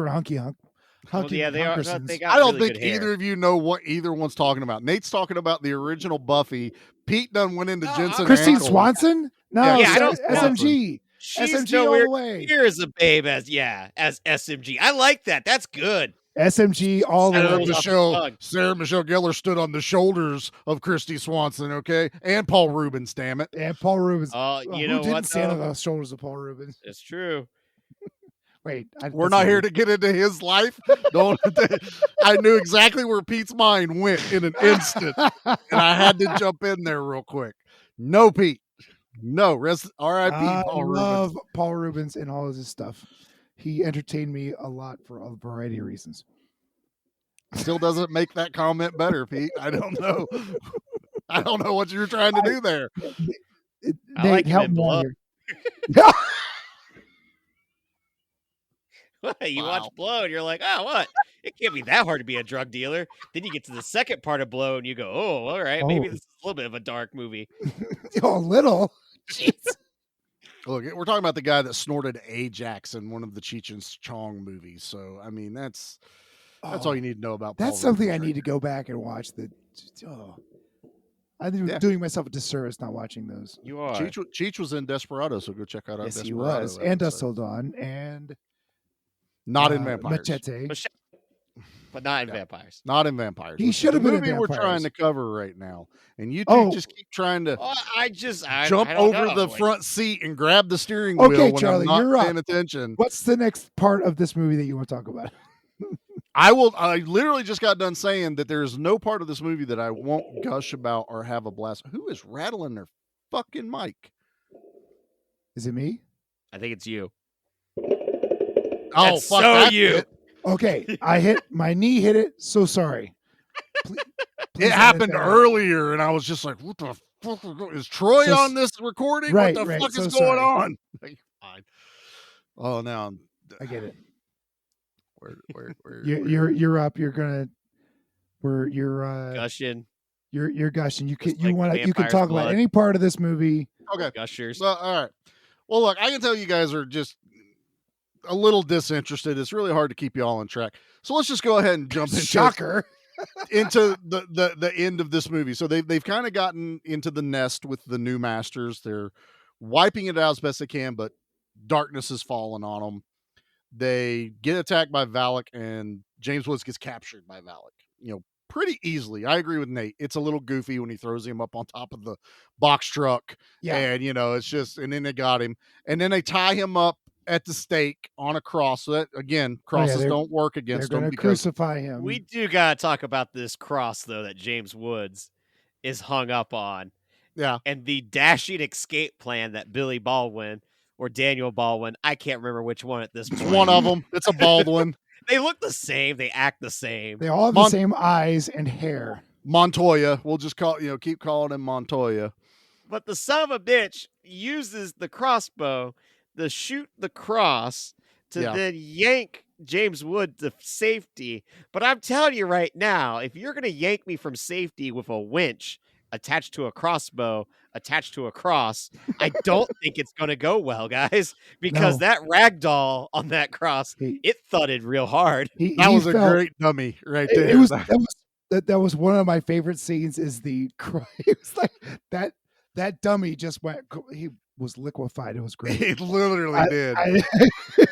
Speaker 7: hunky.
Speaker 6: Yeah, they are.
Speaker 5: I don't think either of you know what either one's talking about. Nate's talking about the original Buffy. Pete done went into Jensen
Speaker 7: Christine
Speaker 5: Ackles.
Speaker 7: Swanson? No,
Speaker 6: I don't.
Speaker 7: SMG.
Speaker 6: She's
Speaker 7: SMG
Speaker 6: nowhere
Speaker 7: all the way.
Speaker 6: near as a babe as SMG. I like that. That's good.
Speaker 7: SMG all the way.
Speaker 5: Sarah Michelle Gellar stood on the shoulders of Christy Swanson, okay? And Paul Rubens, damn it.
Speaker 7: And Paul Rubens.
Speaker 6: You know
Speaker 7: who didn't
Speaker 6: what?
Speaker 7: stand on the shoulders of Paul Rubens?
Speaker 6: It's true.
Speaker 7: Wait,
Speaker 5: we're not here to get into his life. Don't. I knew exactly where Pete's mind went in an instant, and I had to jump in there real quick. No, Pete. No. R.I.P. Paul Rubens. I love
Speaker 7: Paul Rubens and all of his stuff. He entertained me a lot for a variety of reasons.
Speaker 5: Still doesn't make that comment better, Pete. I don't know. I don't know what you're trying to do there.
Speaker 6: I like him in Blood. You watch Blow and you're like, oh, what? It can't be that hard to be a drug dealer. Then you get to the second part of Blow and you go, oh, all right, maybe this is a little bit of a dark movie.
Speaker 7: A little.
Speaker 6: Jeez.
Speaker 5: Look, we're talking about the guy that snorted Ajax in one of the Cheech and Chong movies. So, I mean, that's all you need to know about Paul
Speaker 7: That's something
Speaker 5: Rubens.
Speaker 7: I need to go back and watch. I'm doing myself a disservice not watching those.
Speaker 6: You are.
Speaker 5: Cheech was in Desperado, so go check out
Speaker 7: Yes,
Speaker 5: Desperado.
Speaker 7: he was. And Dusk Till Dawn. And
Speaker 5: not in Vampires.
Speaker 7: Machete.
Speaker 6: But not in Vampires.
Speaker 5: Not in Vampires.
Speaker 7: He should have been in
Speaker 5: movie
Speaker 7: Vampires.
Speaker 5: We're trying to cover right now. And you two just keep trying to jump over the front seat and grab the steering wheel when
Speaker 7: Charlie,
Speaker 5: I'm
Speaker 7: you're
Speaker 5: not paying
Speaker 7: up.
Speaker 5: attention.
Speaker 7: What's the next part of this movie that you want to talk about?
Speaker 5: I literally just got done saying that there is no part of this movie that I won't gush about or have a blast. Who is rattling their fucking mic?
Speaker 7: Is it me?
Speaker 6: I think it's you.
Speaker 5: Oh, fuck, that's
Speaker 6: you.
Speaker 5: it.
Speaker 7: Okay, my knee hit it. So sorry. Please
Speaker 5: it happened earlier, and I was just like, "What the fuck is Troy on this recording?
Speaker 7: Right,
Speaker 5: what the fuck is
Speaker 7: sorry.
Speaker 5: going on?" Fine. Oh, now
Speaker 7: I get it.
Speaker 5: Where
Speaker 7: you're up. You're gonna. You're
Speaker 6: gushing.
Speaker 7: You're gushing. You can
Speaker 6: like
Speaker 7: you can talk about any part of this movie.
Speaker 5: Okay,
Speaker 6: gushers.
Speaker 5: Well, all right. Well, look, I can tell you guys are just a little disinterested. It's really hard to keep you all on track. So let's just go ahead and jump into
Speaker 7: Shocker.
Speaker 5: into the end of this movie. So they've kind of gotten into the nest with the new masters. They're wiping it out as best they can, but darkness has fallen on them. They get attacked by Valak, and James Woods gets captured by Valak, pretty easily. I agree with Nate. It's a little goofy when he throws him up on top of the box truck.
Speaker 7: Yeah.
Speaker 5: And, it's just, and then they got him. And then they tie him up at the stake on a cross. So that, again, crosses don't work against
Speaker 7: they're
Speaker 5: him.
Speaker 7: They're going to crucify him.
Speaker 6: We do got to talk about this cross, though, that James Woods is hung up on.
Speaker 5: Yeah.
Speaker 6: And the dashing escape plan that Billy Baldwin or Daniel Baldwin, I can't remember which one at this point.
Speaker 5: It's one of them. It's a Baldwin.
Speaker 6: They look the same. They act the same.
Speaker 7: They all have the same eyes and hair.
Speaker 5: Montoya. We'll just keep calling him Montoya.
Speaker 6: But the son of a bitch uses the crossbow to shoot the cross to then yank James Wood to safety. But I'm telling you right now, if you're going to yank me from safety with a winch attached to a crossbow, attached to a cross, I don't think it's going to go well, guys, because that ragdoll on that cross, it thudded real hard.
Speaker 5: That was a great dummy right there.
Speaker 7: That was one of my favorite scenes. Is the cry? It was like that dummy just went. He was liquefied. It was great.
Speaker 5: It literally did.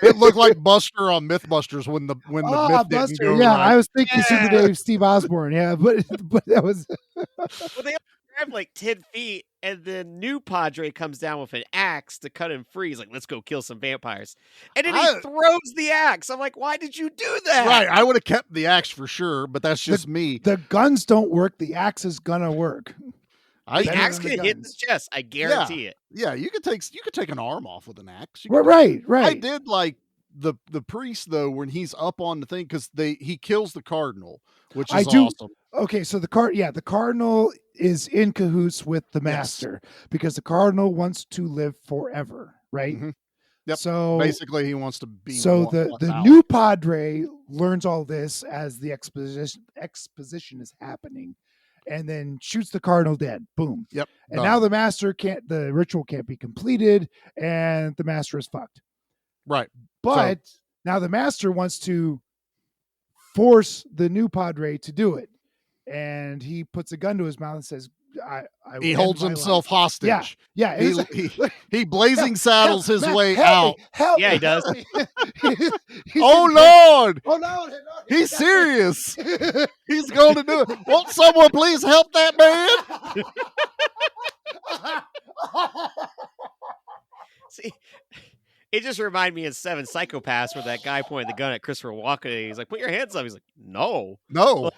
Speaker 5: It looked like Buster on MythBusters when the myth
Speaker 7: Buster,
Speaker 5: didn't go
Speaker 7: yeah,
Speaker 5: right.
Speaker 7: I was thinking Super Dave, Steve Osborne. Yeah, but that was.
Speaker 6: Well, they grab like 10 feet, and then new Padre comes down with an axe to cut him free. He's like, let's go kill some vampires. And then he throws the axe. I'm like, why did you do that?
Speaker 5: Right. I would have kept the axe for sure, but that's just me.
Speaker 7: The guns don't work. The axe is going to work.
Speaker 6: The axe can hit the chest. I guarantee it.
Speaker 5: Yeah, you could take an arm off with an axe.
Speaker 7: Right.
Speaker 5: I did like the priest though when he's up on the thing because he kills the cardinal, which is awesome.
Speaker 7: Okay, so the cardinal is in cahoots with the master because the cardinal wants to live forever, right?
Speaker 5: Mm-hmm. Yep.
Speaker 7: So
Speaker 5: basically, he wants to be.
Speaker 7: So the new Padre learns all this as the exposition is happening, and then shoots the cardinal dead. Boom.
Speaker 5: Yep.
Speaker 7: And now the ritual can't be completed, and the master is fucked.
Speaker 5: Right.
Speaker 7: But now the master wants to force the new Padre to do it. And he puts a gun to his mouth and says,
Speaker 5: he holds himself hostage.
Speaker 7: Yeah.
Speaker 5: He blazing saddles his way out.
Speaker 7: Help
Speaker 6: he does.
Speaker 5: Oh, Lord. Oh, no. He's serious. He's going to do it. Won't someone please help that man?
Speaker 6: See, it just reminded me of Seven Psychopaths where that guy pointed the gun at Christopher Walken and he's like, put your hands up. He's like, no.
Speaker 5: No.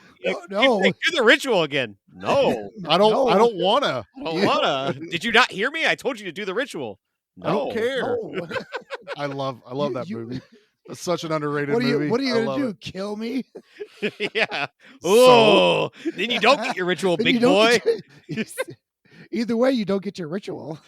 Speaker 7: No.
Speaker 6: Do the ritual again. No.
Speaker 5: I don't want to.
Speaker 6: I don't want to. Did you not hear me? I told you to do the ritual. No.
Speaker 5: I don't care. No. I love that movie. It's such an underrated movie.
Speaker 7: What are you going to do? Kill me?
Speaker 6: Yeah. Oh, then you don't get your ritual, big boy.
Speaker 7: Either way, you don't get your ritual.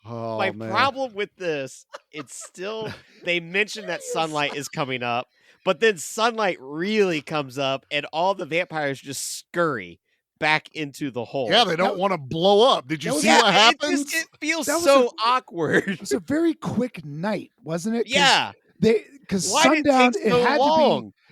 Speaker 5: Oh,
Speaker 6: my
Speaker 5: man.
Speaker 6: problem with this, it's still, they mention that sunlight is coming up, but then sunlight really comes up and all the vampires just scurry back into the hole.
Speaker 5: Yeah, they don't want to blow up. Did you see what happens?
Speaker 6: It feels so awkward.
Speaker 7: It was a very quick night, wasn't it?
Speaker 6: Yeah.
Speaker 7: Because sundown,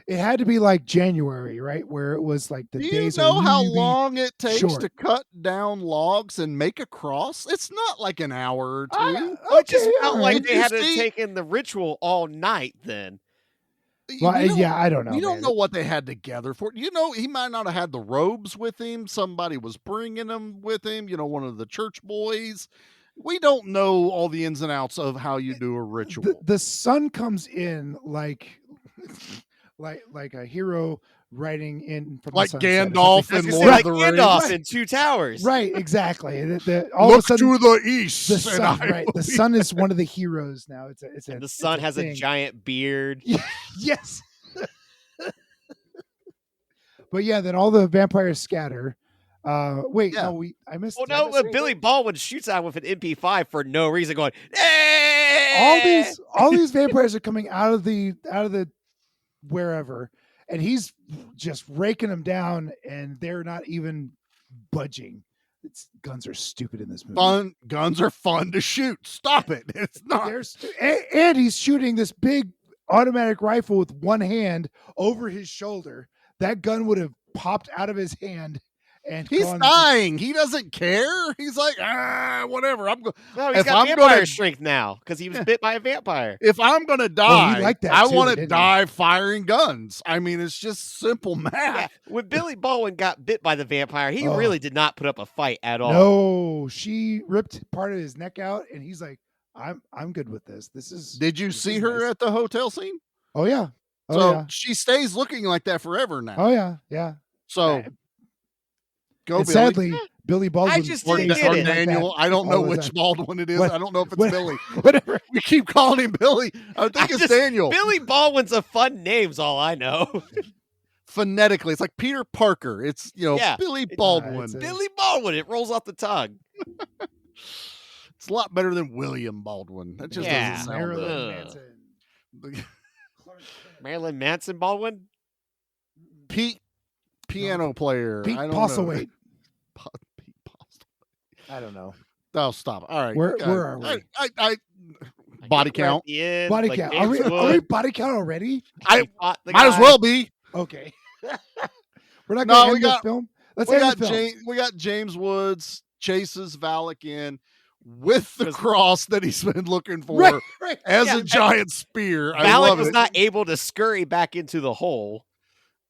Speaker 7: it had to be like January, right? Where it was like the days.
Speaker 5: Do you know how long it takes to cut down logs and make a cross? It's not like an hour or two.
Speaker 6: It just felt like they had to take in the ritual all night then.
Speaker 7: Well, I don't know.
Speaker 5: You don't know what they had together for. He might not have had the robes with him. Somebody was bringing them with him. One of the church boys. We don't know all the ins and outs of how you do a ritual.
Speaker 7: The sun comes in like a hero riding in from
Speaker 5: like
Speaker 7: the sunset.
Speaker 5: Gandalf and Lord of the Rings.
Speaker 6: Gandalf in Two Towers.
Speaker 7: Right, exactly.
Speaker 5: Look to the east.
Speaker 7: The sun, the sun is one of the heroes now.
Speaker 6: The sun has a giant beard.
Speaker 7: Yes. But yeah, then all the vampires scatter. I missed.
Speaker 6: Oh no! Billy Baldwin shoots out with an MP5 for no reason, going. Hey!
Speaker 7: All these vampires are coming out of the wherever, and he's just raking them down, and they're not even budging. Guns are stupid in this movie.
Speaker 5: Guns are fun to shoot. Stop it! It's not.
Speaker 7: And he's shooting this big automatic rifle with one hand over his shoulder. that gun would have popped out of his hand. And
Speaker 5: he's
Speaker 7: gone
Speaker 5: dying. He doesn't care. He's like, whatever.
Speaker 6: No, he's got vampire strength now because he was bit by a vampire.
Speaker 5: If I'm gonna die,
Speaker 7: he liked that
Speaker 5: I
Speaker 7: too,
Speaker 5: want to
Speaker 7: didn't
Speaker 5: die firing guns. I mean, it's just simple math.
Speaker 6: Yeah. When Billy Baldwin got bit by the vampire, he really did not put up a fight at all.
Speaker 7: No, she ripped part of his neck out, and he's like, I'm good with this. This is.
Speaker 5: Did you see her
Speaker 7: nice.
Speaker 5: at the hotel scene?
Speaker 7: Oh yeah. Oh
Speaker 5: so
Speaker 7: yeah.
Speaker 5: she stays looking like that forever now.
Speaker 7: Oh yeah. Yeah.
Speaker 5: So. Go,
Speaker 7: and
Speaker 5: Billy.
Speaker 7: Sadly, Billy Baldwin.
Speaker 6: I just
Speaker 5: or
Speaker 6: didn't get it.
Speaker 5: Daniel.
Speaker 7: Like
Speaker 5: I don't know
Speaker 7: all the
Speaker 5: which
Speaker 7: time.
Speaker 5: Baldwin it is.
Speaker 7: What-
Speaker 5: I don't know if it's
Speaker 7: what-
Speaker 5: Billy.
Speaker 7: Whatever.
Speaker 5: We keep calling him Billy. I think it's Daniel.
Speaker 6: Billy Baldwin's a fun name's all I know.
Speaker 5: Phonetically, it's like Peter Parker. It's
Speaker 6: Yeah.
Speaker 5: Billy Baldwin.
Speaker 7: it's a-
Speaker 6: Billy Baldwin. It rolls off the tongue.
Speaker 5: It's a lot better than William Baldwin. That just
Speaker 6: Yeah.
Speaker 5: doesn't sound
Speaker 7: Marilyn
Speaker 5: good.
Speaker 7: Manson.
Speaker 6: Marilyn Manson Baldwin.
Speaker 5: Pete, piano player.
Speaker 7: Pete
Speaker 5: I don't know.
Speaker 7: Postlethwaite.
Speaker 5: Pete Postlethwaite.
Speaker 6: I don't know.
Speaker 5: Oh, stop. All right.
Speaker 7: Where are we?
Speaker 5: I body count.
Speaker 7: Body count. Are we body count already?
Speaker 5: I might as well be.
Speaker 7: Okay. We're not
Speaker 5: No,
Speaker 7: going to
Speaker 5: we
Speaker 7: end the
Speaker 5: got-
Speaker 7: film. Let's
Speaker 5: We
Speaker 7: end
Speaker 5: got
Speaker 7: the film.
Speaker 5: we got James Woods chases Valak in with the cross that he's been looking for
Speaker 7: Right.
Speaker 5: as
Speaker 6: Yeah,
Speaker 5: a giant spear. I
Speaker 6: Valak
Speaker 5: love
Speaker 6: was
Speaker 5: it.
Speaker 6: not able to scurry back into the hole.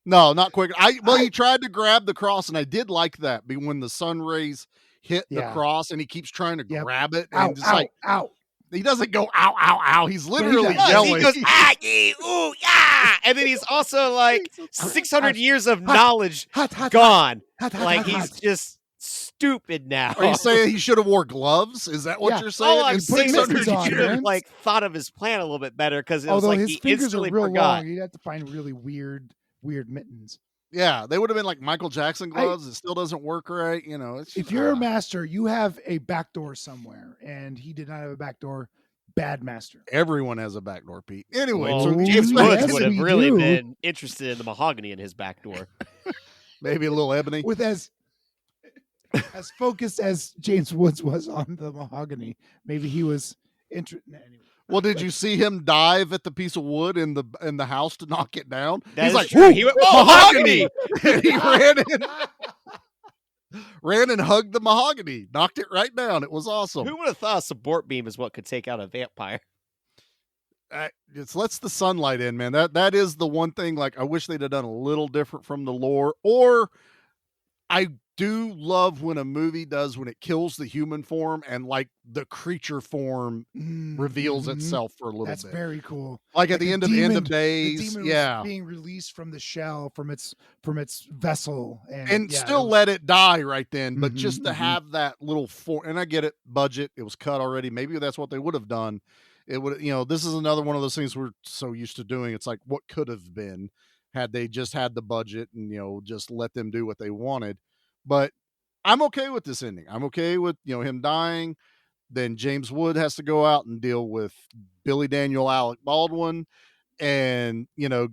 Speaker 5: No, not quick. He tried to grab the cross, and I did like that. When the sun rays hit the
Speaker 7: Yeah.
Speaker 5: cross, and he keeps trying to
Speaker 7: Yep.
Speaker 5: grab it,
Speaker 7: Ow,
Speaker 5: and just
Speaker 7: ow,
Speaker 5: like
Speaker 7: ow.
Speaker 5: he doesn't go ow, ow, ow. He's literally
Speaker 7: does.
Speaker 5: yelling.
Speaker 6: He goes, ah, ee, ooh, yeah. And then he's also like 600 years of knowledge
Speaker 7: Hot, hot,
Speaker 6: gone.
Speaker 7: hot, hot,
Speaker 6: Like
Speaker 7: hot,
Speaker 6: he's
Speaker 7: hot.
Speaker 6: just stupid now.
Speaker 5: Are you saying he should have wore gloves? Is that what
Speaker 7: Yeah.
Speaker 5: you're saying?
Speaker 6: All I'm
Speaker 5: In
Speaker 6: saying is
Speaker 5: 600
Speaker 6: he
Speaker 7: on,
Speaker 6: should have
Speaker 7: man.
Speaker 6: like thought of his plan a little bit better because it was
Speaker 7: Although
Speaker 6: like
Speaker 7: his
Speaker 6: he
Speaker 7: fingers are
Speaker 6: instantly
Speaker 7: real
Speaker 6: forgot.
Speaker 7: long, you'd have to find really weird mittens.
Speaker 5: Yeah, they would have been like Michael Jackson gloves. It still doesn't work right. It's
Speaker 7: If you're a master, you have a back door somewhere, and he did not have a back door. Bad master.
Speaker 5: everyone has a back door, Pete. Anyway,
Speaker 6: Well,
Speaker 5: so
Speaker 6: James
Speaker 7: yes,
Speaker 6: Woods would have
Speaker 7: we
Speaker 6: really
Speaker 7: do.
Speaker 6: been interested in the mahogany in his back door.
Speaker 5: maybe a little ebony.
Speaker 7: With as focused as James Woods was on the mahogany, maybe he was interested. Anyway.
Speaker 5: Well, did you see him dive at the piece of wood in the house to knock it down?
Speaker 6: That
Speaker 5: He's
Speaker 6: is
Speaker 5: like,
Speaker 6: true.
Speaker 5: "Whoa,
Speaker 6: He went,
Speaker 5: mahogany!" And he ran and hugged the mahogany, knocked it right down. It was awesome.
Speaker 6: Who would have thought a support beam is what could take out a vampire?
Speaker 5: It lets the sunlight in, man. That is the one thing. Like, I wish they'd have done a little different from the lore. Or I do love when a movie does when it kills the human form and like the creature form reveals itself for a little
Speaker 7: That's
Speaker 5: bit.
Speaker 7: very cool.
Speaker 5: Like at the end of
Speaker 7: the
Speaker 5: days,
Speaker 7: demon
Speaker 5: yeah.
Speaker 7: was being released from the shell from its vessel,
Speaker 5: And
Speaker 7: yeah,
Speaker 5: still
Speaker 7: it was-
Speaker 5: let it die right then. But
Speaker 7: Mhm,
Speaker 5: just to
Speaker 7: mhm.
Speaker 5: have that little form, and I get it, budget, it was cut already. Maybe that's what they would have done. It would, this is another one of those things we're so used to doing. It's like, what could have been had they just had the budget and, just let them do what they wanted. But I'm okay with this ending. I'm okay with, him dying. Then James Wood has to go out and deal with Billy Daniel Alec Baldwin and,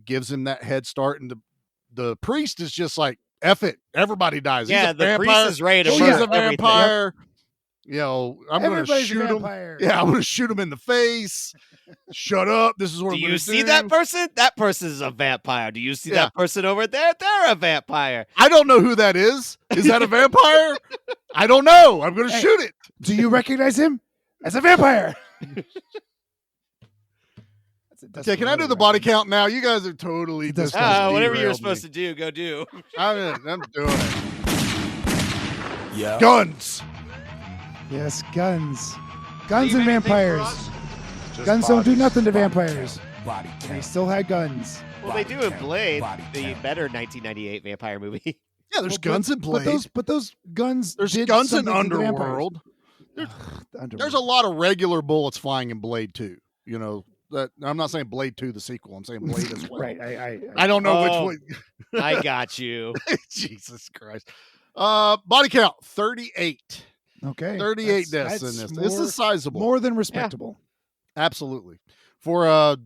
Speaker 5: gives him that head start. And the priest is just like, F it. Everybody dies.
Speaker 6: Yeah,
Speaker 5: He's a
Speaker 6: the
Speaker 5: vampire.
Speaker 6: priest is ready to
Speaker 5: She's
Speaker 6: murder
Speaker 5: a vampire. I'm going to
Speaker 7: Everybody's a
Speaker 5: shoot him.
Speaker 7: vampire.
Speaker 5: Yeah, I'm going to shoot him in the face. Shut up. This is what
Speaker 6: Do
Speaker 5: I'm
Speaker 6: you
Speaker 5: gonna
Speaker 6: see
Speaker 5: do.
Speaker 6: that person? That person is a vampire. Do you see
Speaker 5: Yeah.
Speaker 6: that person over there? They're a vampire.
Speaker 5: I don't know who that is. Is that a vampire? I don't know. I'm going to
Speaker 7: Hey.
Speaker 5: shoot it.
Speaker 7: Do you recognize him as a vampire?
Speaker 5: Okay, can I do the body count now? You guys are totally just
Speaker 6: Whatever you're supposed to do, go do.
Speaker 5: I'm doing it.
Speaker 13: Yeah.
Speaker 5: Guns.
Speaker 7: Yes, guns and vampires. Guns don't do nothing to vampires. They still had guns.
Speaker 6: Well, they do in Blade, the better 1998 vampire movie.
Speaker 5: Yeah, there's guns in Blade.
Speaker 7: But those guns.
Speaker 5: There's
Speaker 7: did
Speaker 5: guns in
Speaker 7: something to the vampires.
Speaker 5: Underworld.
Speaker 7: Underworld.
Speaker 5: There's a lot of regular bullets flying in Blade 2. That I'm not saying Blade 2 the sequel. I'm saying Blade as well.
Speaker 7: Right.
Speaker 5: I don't know
Speaker 6: Oh,
Speaker 5: which one.
Speaker 6: I got you.
Speaker 5: Jesus Christ. Body count 38.
Speaker 7: Okay.
Speaker 5: 38
Speaker 7: That's-
Speaker 5: deaths in this.
Speaker 7: that's
Speaker 5: This
Speaker 7: more-
Speaker 5: is sizable.
Speaker 7: More than respectable.
Speaker 5: Absolutely. For a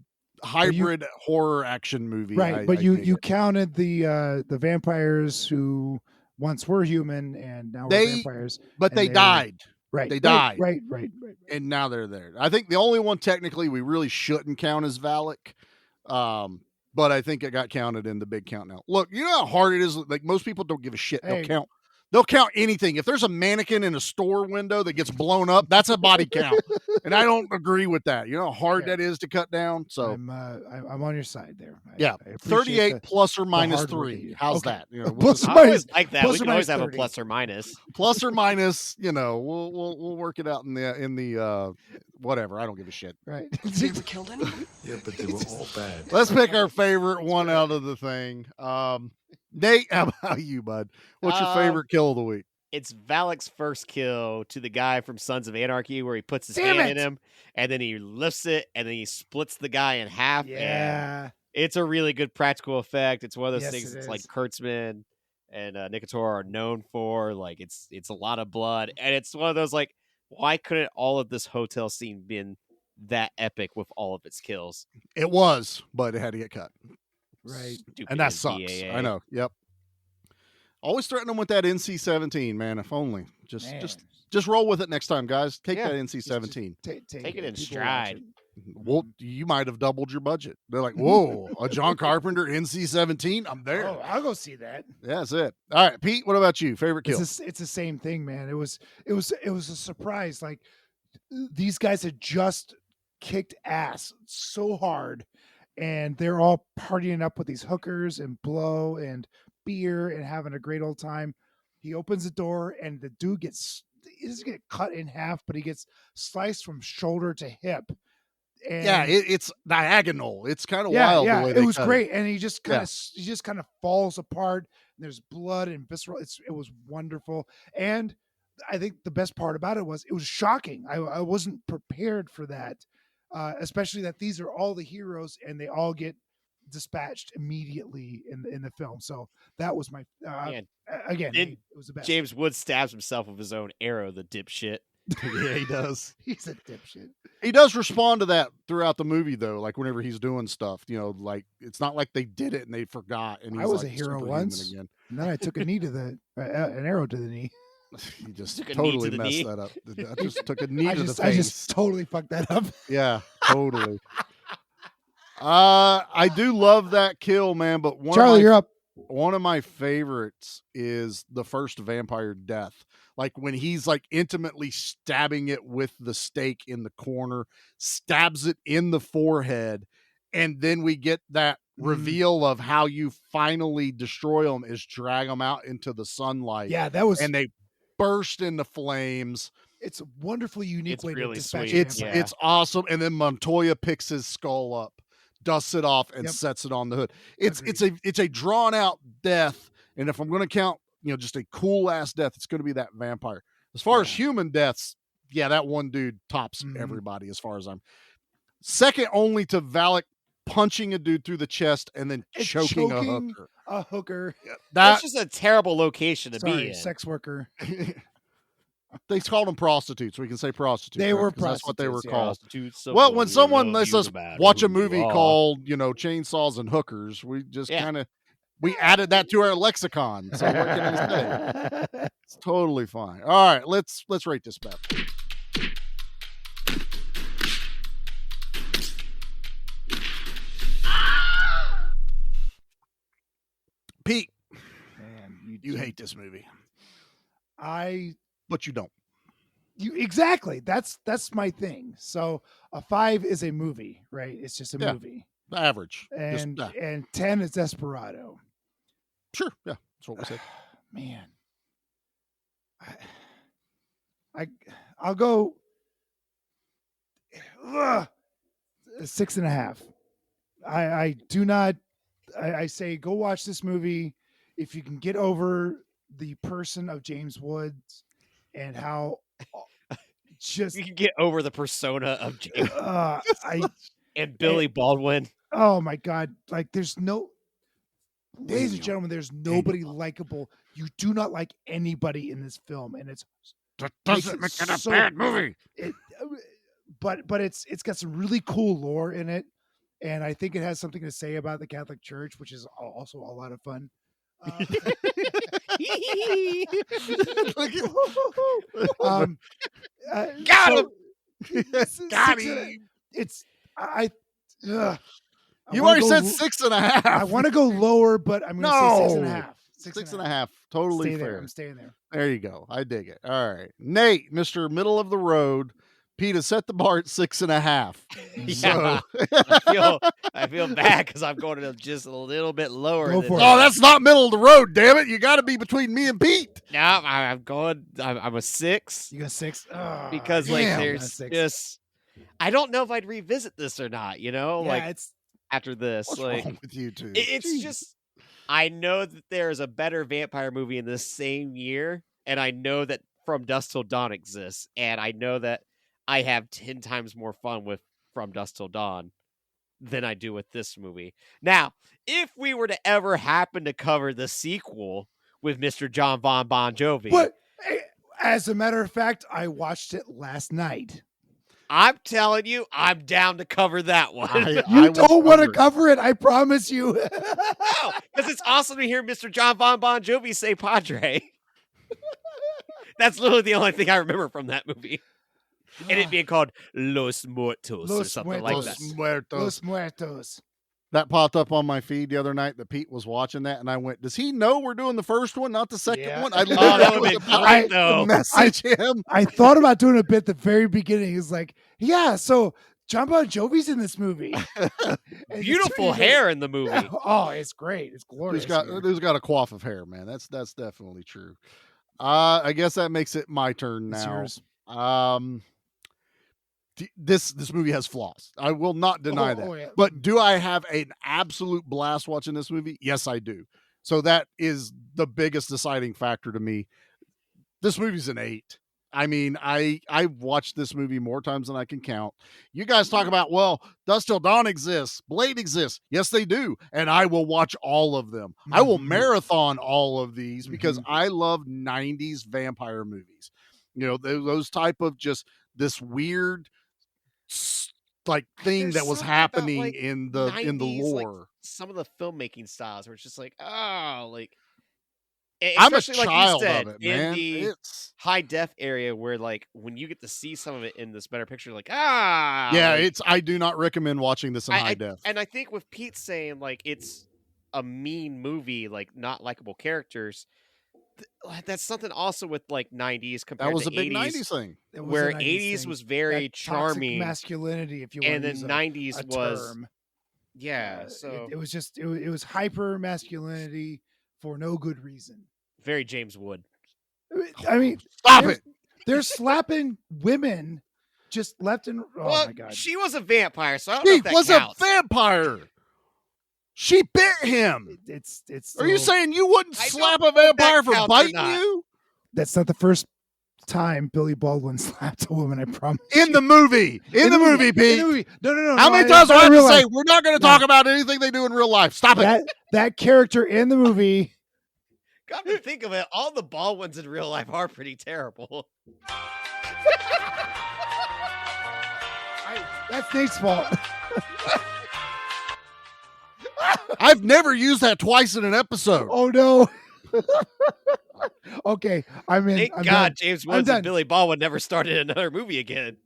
Speaker 5: hybrid horror action movie.
Speaker 7: Right,
Speaker 5: I
Speaker 7: but you
Speaker 5: dig it.
Speaker 7: counted the vampires who once were human and now
Speaker 5: They-
Speaker 7: are vampires.
Speaker 5: But
Speaker 7: and
Speaker 5: they
Speaker 7: they're-
Speaker 5: died.
Speaker 7: Right.
Speaker 5: They died.
Speaker 7: Right.
Speaker 5: And now they're there. I think the only one technically we really shouldn't count is Valak. but I think it got counted in the big count now. Look, you know how hard it is. Like most people don't give a shit.
Speaker 7: Hey.
Speaker 5: They'll count anything. If there's a mannequin in a store window that gets blown up, that's a body count. And I don't agree with that. You know how hard that is to cut down. So
Speaker 7: I'm on your side there.
Speaker 5: I 38 plus or minus 3. How's that? You know,
Speaker 7: plus
Speaker 6: I always like that. We can always have
Speaker 7: 30.
Speaker 6: a plus or minus.
Speaker 5: Plus or minus, you know, we'll work it out in the whatever. I don't give a shit.
Speaker 7: Right.
Speaker 2: You ever killed anyone? Yeah, but they were all bad.
Speaker 5: Let's pick our favorite one out of the thing. Nate, how about you, bud? What's your favorite kill of the week?
Speaker 6: It's Valak's first kill to the guy from Sons of Anarchy, where he puts his hand in him, and then he lifts it, and then he splits the guy in half.
Speaker 7: Yeah.
Speaker 6: And it's a really good practical effect. It's one of those
Speaker 7: Yes,
Speaker 6: things
Speaker 7: it
Speaker 6: that's
Speaker 7: is.
Speaker 6: like Kurtzman and Nicator are known for. Like it's a lot of blood, and it's one of those like, why couldn't all of this hotel scene been that epic with all of its kills?
Speaker 5: It was, but it had to get cut.
Speaker 7: Right.
Speaker 6: Stupid
Speaker 5: And that sucks.
Speaker 6: NCAA.
Speaker 5: I know. Yep. Always threaten them with that NC-17, man. If only. Just roll with it next time, guys. Take that NC-17.
Speaker 6: Take it in
Speaker 7: People
Speaker 6: stride.
Speaker 7: watch
Speaker 5: Well, you might have doubled your budget. They're like, whoa, a John Carpenter NC-17? I'm there.
Speaker 7: Oh, I'll go see that.
Speaker 5: Yeah, that's it. All right, Pete, what about you? Favorite kill?
Speaker 7: It's the same thing, man. It was a surprise. Like these guys had just kicked ass so hard, and they're all partying up with these hookers and blow and beer and having a great old time. He opens the door, and the dude he doesn't get cut in half, but he gets sliced from shoulder to hip. And
Speaker 5: Yeah, it's diagonal. It's kind of wild the way they
Speaker 7: it was
Speaker 5: cut
Speaker 7: great, and he just kind
Speaker 5: Yeah.
Speaker 7: of falls apart. And there's blood and visceral. It was wonderful, and I think the best part about it was shocking. I wasn't prepared for that, especially that these are all the heroes and they all get dispatched immediately in the film. So that was my again.
Speaker 6: Then
Speaker 7: It was the best.
Speaker 6: James Woods stabs himself with his own arrow, the dipshit.
Speaker 5: Yeah, he does.
Speaker 7: He's a dipshit.
Speaker 5: He does respond to that throughout the movie, though. Like whenever he's doing stuff, you know, like it's not like they did it and they forgot. And he's
Speaker 7: I was
Speaker 5: like
Speaker 7: a hero
Speaker 5: superhuman
Speaker 7: once,
Speaker 5: again.
Speaker 7: and then I took a knee to the an arrow to the knee.
Speaker 5: He just
Speaker 6: Took a knee
Speaker 5: totally
Speaker 6: to the
Speaker 5: messed
Speaker 6: knee.
Speaker 5: that up. I just took a knee to the face.
Speaker 7: I just totally fucked that up.
Speaker 5: Yeah, totally. I do love that kill, man. But
Speaker 7: Charlie, you're up.
Speaker 5: One of my favorites is the first vampire death. Like when he's like intimately stabbing it with the stake in the corner, stabs it in the forehead, and then we get that reveal of how you finally destroy them is drag them out into the sunlight.
Speaker 7: Yeah, that was.
Speaker 5: And they burst into flames.
Speaker 7: It's a wonderfully unique
Speaker 6: It's
Speaker 7: way
Speaker 6: really
Speaker 7: to dispatch
Speaker 6: sweet.
Speaker 7: a vampire.
Speaker 5: It's awesome. And then Montoya picks his skull up, dusts it off, and sets it on the hood. It's a drawn out death. And if I'm going to count, you know, just a cool ass death, it's going to be that vampire. As far as human deaths, yeah, that one dude tops everybody as far as I'm. Second only to Valak punching a dude through the chest and then choking a hooker.
Speaker 7: A hooker.
Speaker 6: That's just a terrible location to be in.
Speaker 7: Sex worker.
Speaker 5: They called them prostitutes. We can say prostitutes.
Speaker 7: They
Speaker 5: right?
Speaker 7: were
Speaker 5: 'Cause that's what they were called.
Speaker 6: Prostitutes,
Speaker 5: Well, when someone
Speaker 6: love
Speaker 5: lets
Speaker 6: you
Speaker 5: us
Speaker 6: about
Speaker 5: watch a
Speaker 6: who you
Speaker 5: movie
Speaker 6: are.
Speaker 5: called, you know, Chainsaws and Hookers, we just kind of we added that to our lexicon. So what can I say? It's totally fine. All right, let's rate this bad. Pete,
Speaker 7: Man,
Speaker 5: you hate this movie, but you don't.
Speaker 7: Exactly. That's my thing. So a 5 is a movie, right? It's just a
Speaker 5: Yeah.
Speaker 7: movie.
Speaker 5: Average.
Speaker 7: And
Speaker 5: Just,
Speaker 7: and 10 is Desperado.
Speaker 5: sure, yeah, that's what we said.
Speaker 7: Man, I'll go 6.5. I do not. I say go watch this movie if you can get over the person of James Woods and how just
Speaker 6: You can get over the persona of James and Billy
Speaker 7: and-
Speaker 6: Baldwin.
Speaker 7: Oh my God! Like there's no. Ladies and gentlemen, there's nobody likable. You do not like anybody in this film, and it's
Speaker 5: That doesn't make it a bad movie.
Speaker 7: But it's got some really cool lore in it, and I think it has something to say about the Catholic Church, which is also a lot of fun.
Speaker 5: Got him.
Speaker 7: Got him. It's
Speaker 5: You already said 6.5.
Speaker 7: I want to go lower, but I'm going to say 6.5.
Speaker 5: 6.5. Totally
Speaker 7: Stay
Speaker 5: fair.
Speaker 7: there. I'm staying there.
Speaker 5: There you go. I dig it. All right. Nate, Mr. Middle of the Road. Peter set the bar at 6.5.
Speaker 6: Yeah.
Speaker 5: So
Speaker 6: I feel bad because I'm going to just a little bit lower.
Speaker 7: Go
Speaker 6: than
Speaker 7: for it.
Speaker 6: that.
Speaker 5: Oh, that's not middle of the road, damn it. You got to be between me and Pete.
Speaker 6: No, I'm going. I'm a 6
Speaker 7: You got 6?
Speaker 6: because
Speaker 5: damn,
Speaker 6: there's
Speaker 7: 6.
Speaker 6: just. I don't know if I'd revisit this or not.
Speaker 7: Yeah,
Speaker 6: it's after this.
Speaker 5: What's
Speaker 6: like
Speaker 5: wrong with you two?
Speaker 6: it's
Speaker 5: Jeez.
Speaker 6: just. I know that there's a better vampire movie in this same year, and I know that From Dusk Till Dawn exists, and I know that I have 10 times more fun with From Dusk Till Dawn than I do with this movie. Now, if we were to ever happen to cover the sequel with Mr. John Bon Jovi,
Speaker 7: But as a matter of fact, I watched it last night.
Speaker 6: I'm telling you, I'm down to cover that one.
Speaker 7: You don't want to cover it, I promise you.
Speaker 6: No, because it's awesome to hear Mr. John Bon Jovi say Padre. That's literally the only thing I remember from that movie. And it being called Los Muertos or something like that.
Speaker 7: Los Muertos.
Speaker 5: That popped up on my feed the other night that Pete was watching that, and I went, does he know we're doing the first one, not the second one? I
Speaker 6: that would've been great, though.
Speaker 5: Message him.
Speaker 7: I thought about doing a bit at the very beginning. He's like, yeah, so John Bon Jovi's in this movie.
Speaker 6: Beautiful hair in the movie.
Speaker 7: Oh, it's great. It's glorious.
Speaker 5: Who's got a coif of hair, man. That's definitely true. I guess that makes it my turn now.
Speaker 7: It's yours.
Speaker 5: This movie has flaws. I will not deny that.
Speaker 7: Yeah.
Speaker 5: But do I have an absolute blast watching this movie? Yes, I do. So that is the biggest deciding factor to me. This movie's an 8. I mean, I've watched this movie more times than I can count. You guys talk about, well, Dusk Till Dawn exists, Blade exists. Yes, they do. And I will watch all of them. I will marathon all of these because I love 90s vampire movies. You know, those type of just this weird like thing that was happening
Speaker 6: about,
Speaker 5: in the
Speaker 6: 90s,
Speaker 5: lore.
Speaker 6: Some of the filmmaking styles were just like, I'm
Speaker 5: I'm a
Speaker 6: especially
Speaker 5: child
Speaker 6: like you said,
Speaker 5: of it, man.
Speaker 6: in the
Speaker 5: It's
Speaker 6: high def area where like when you get to see some of it in this better picture, like
Speaker 5: I do not recommend watching this in high def.
Speaker 6: And I think with Pete saying like it's a mean movie, like not likable characters, that's something also with like 90s compared
Speaker 5: That was
Speaker 6: to
Speaker 5: a big
Speaker 6: 80s,
Speaker 5: 90s thing.
Speaker 6: where 80s was very
Speaker 7: That toxic
Speaker 6: charming,
Speaker 7: masculinity, if you want
Speaker 6: and
Speaker 7: to
Speaker 6: then
Speaker 7: use
Speaker 6: 90s
Speaker 7: a
Speaker 6: was
Speaker 7: term.
Speaker 6: so
Speaker 7: It was just it was hyper masculinity for no good reason.
Speaker 6: very James Wood.
Speaker 7: I mean,
Speaker 5: Stop it.
Speaker 7: They're slapping women just left and
Speaker 6: Well,
Speaker 7: my god.
Speaker 6: she was a vampire, so I don't know
Speaker 5: She
Speaker 6: if that
Speaker 5: was
Speaker 6: counts.
Speaker 5: a vampire. She bit him.
Speaker 7: It's
Speaker 5: Are you
Speaker 7: still-
Speaker 5: saying you wouldn't
Speaker 6: I
Speaker 5: slap
Speaker 6: don't
Speaker 5: a
Speaker 6: know if that
Speaker 5: vampire for
Speaker 6: counts or
Speaker 5: biting
Speaker 6: not.
Speaker 5: you?
Speaker 7: That's not the first time Billy Baldwin slapped a woman, I promise.
Speaker 5: In the movie. In the movie, Pete.
Speaker 7: In the movie. No.
Speaker 5: How many times do I have to say we're not going to talk about anything they do in real life? Stop it.
Speaker 7: That character in the movie.
Speaker 6: Come to think of it, all the Baldwins in real life are pretty terrible.
Speaker 7: That's Nate's fault.
Speaker 5: I've never used that twice in an episode.
Speaker 7: Oh no. Okay, I'm in.
Speaker 6: Thank
Speaker 7: I'm
Speaker 6: God
Speaker 7: done.
Speaker 6: James
Speaker 7: I'm
Speaker 6: Woods
Speaker 7: done.
Speaker 6: and Billy Baldwin never started another movie again.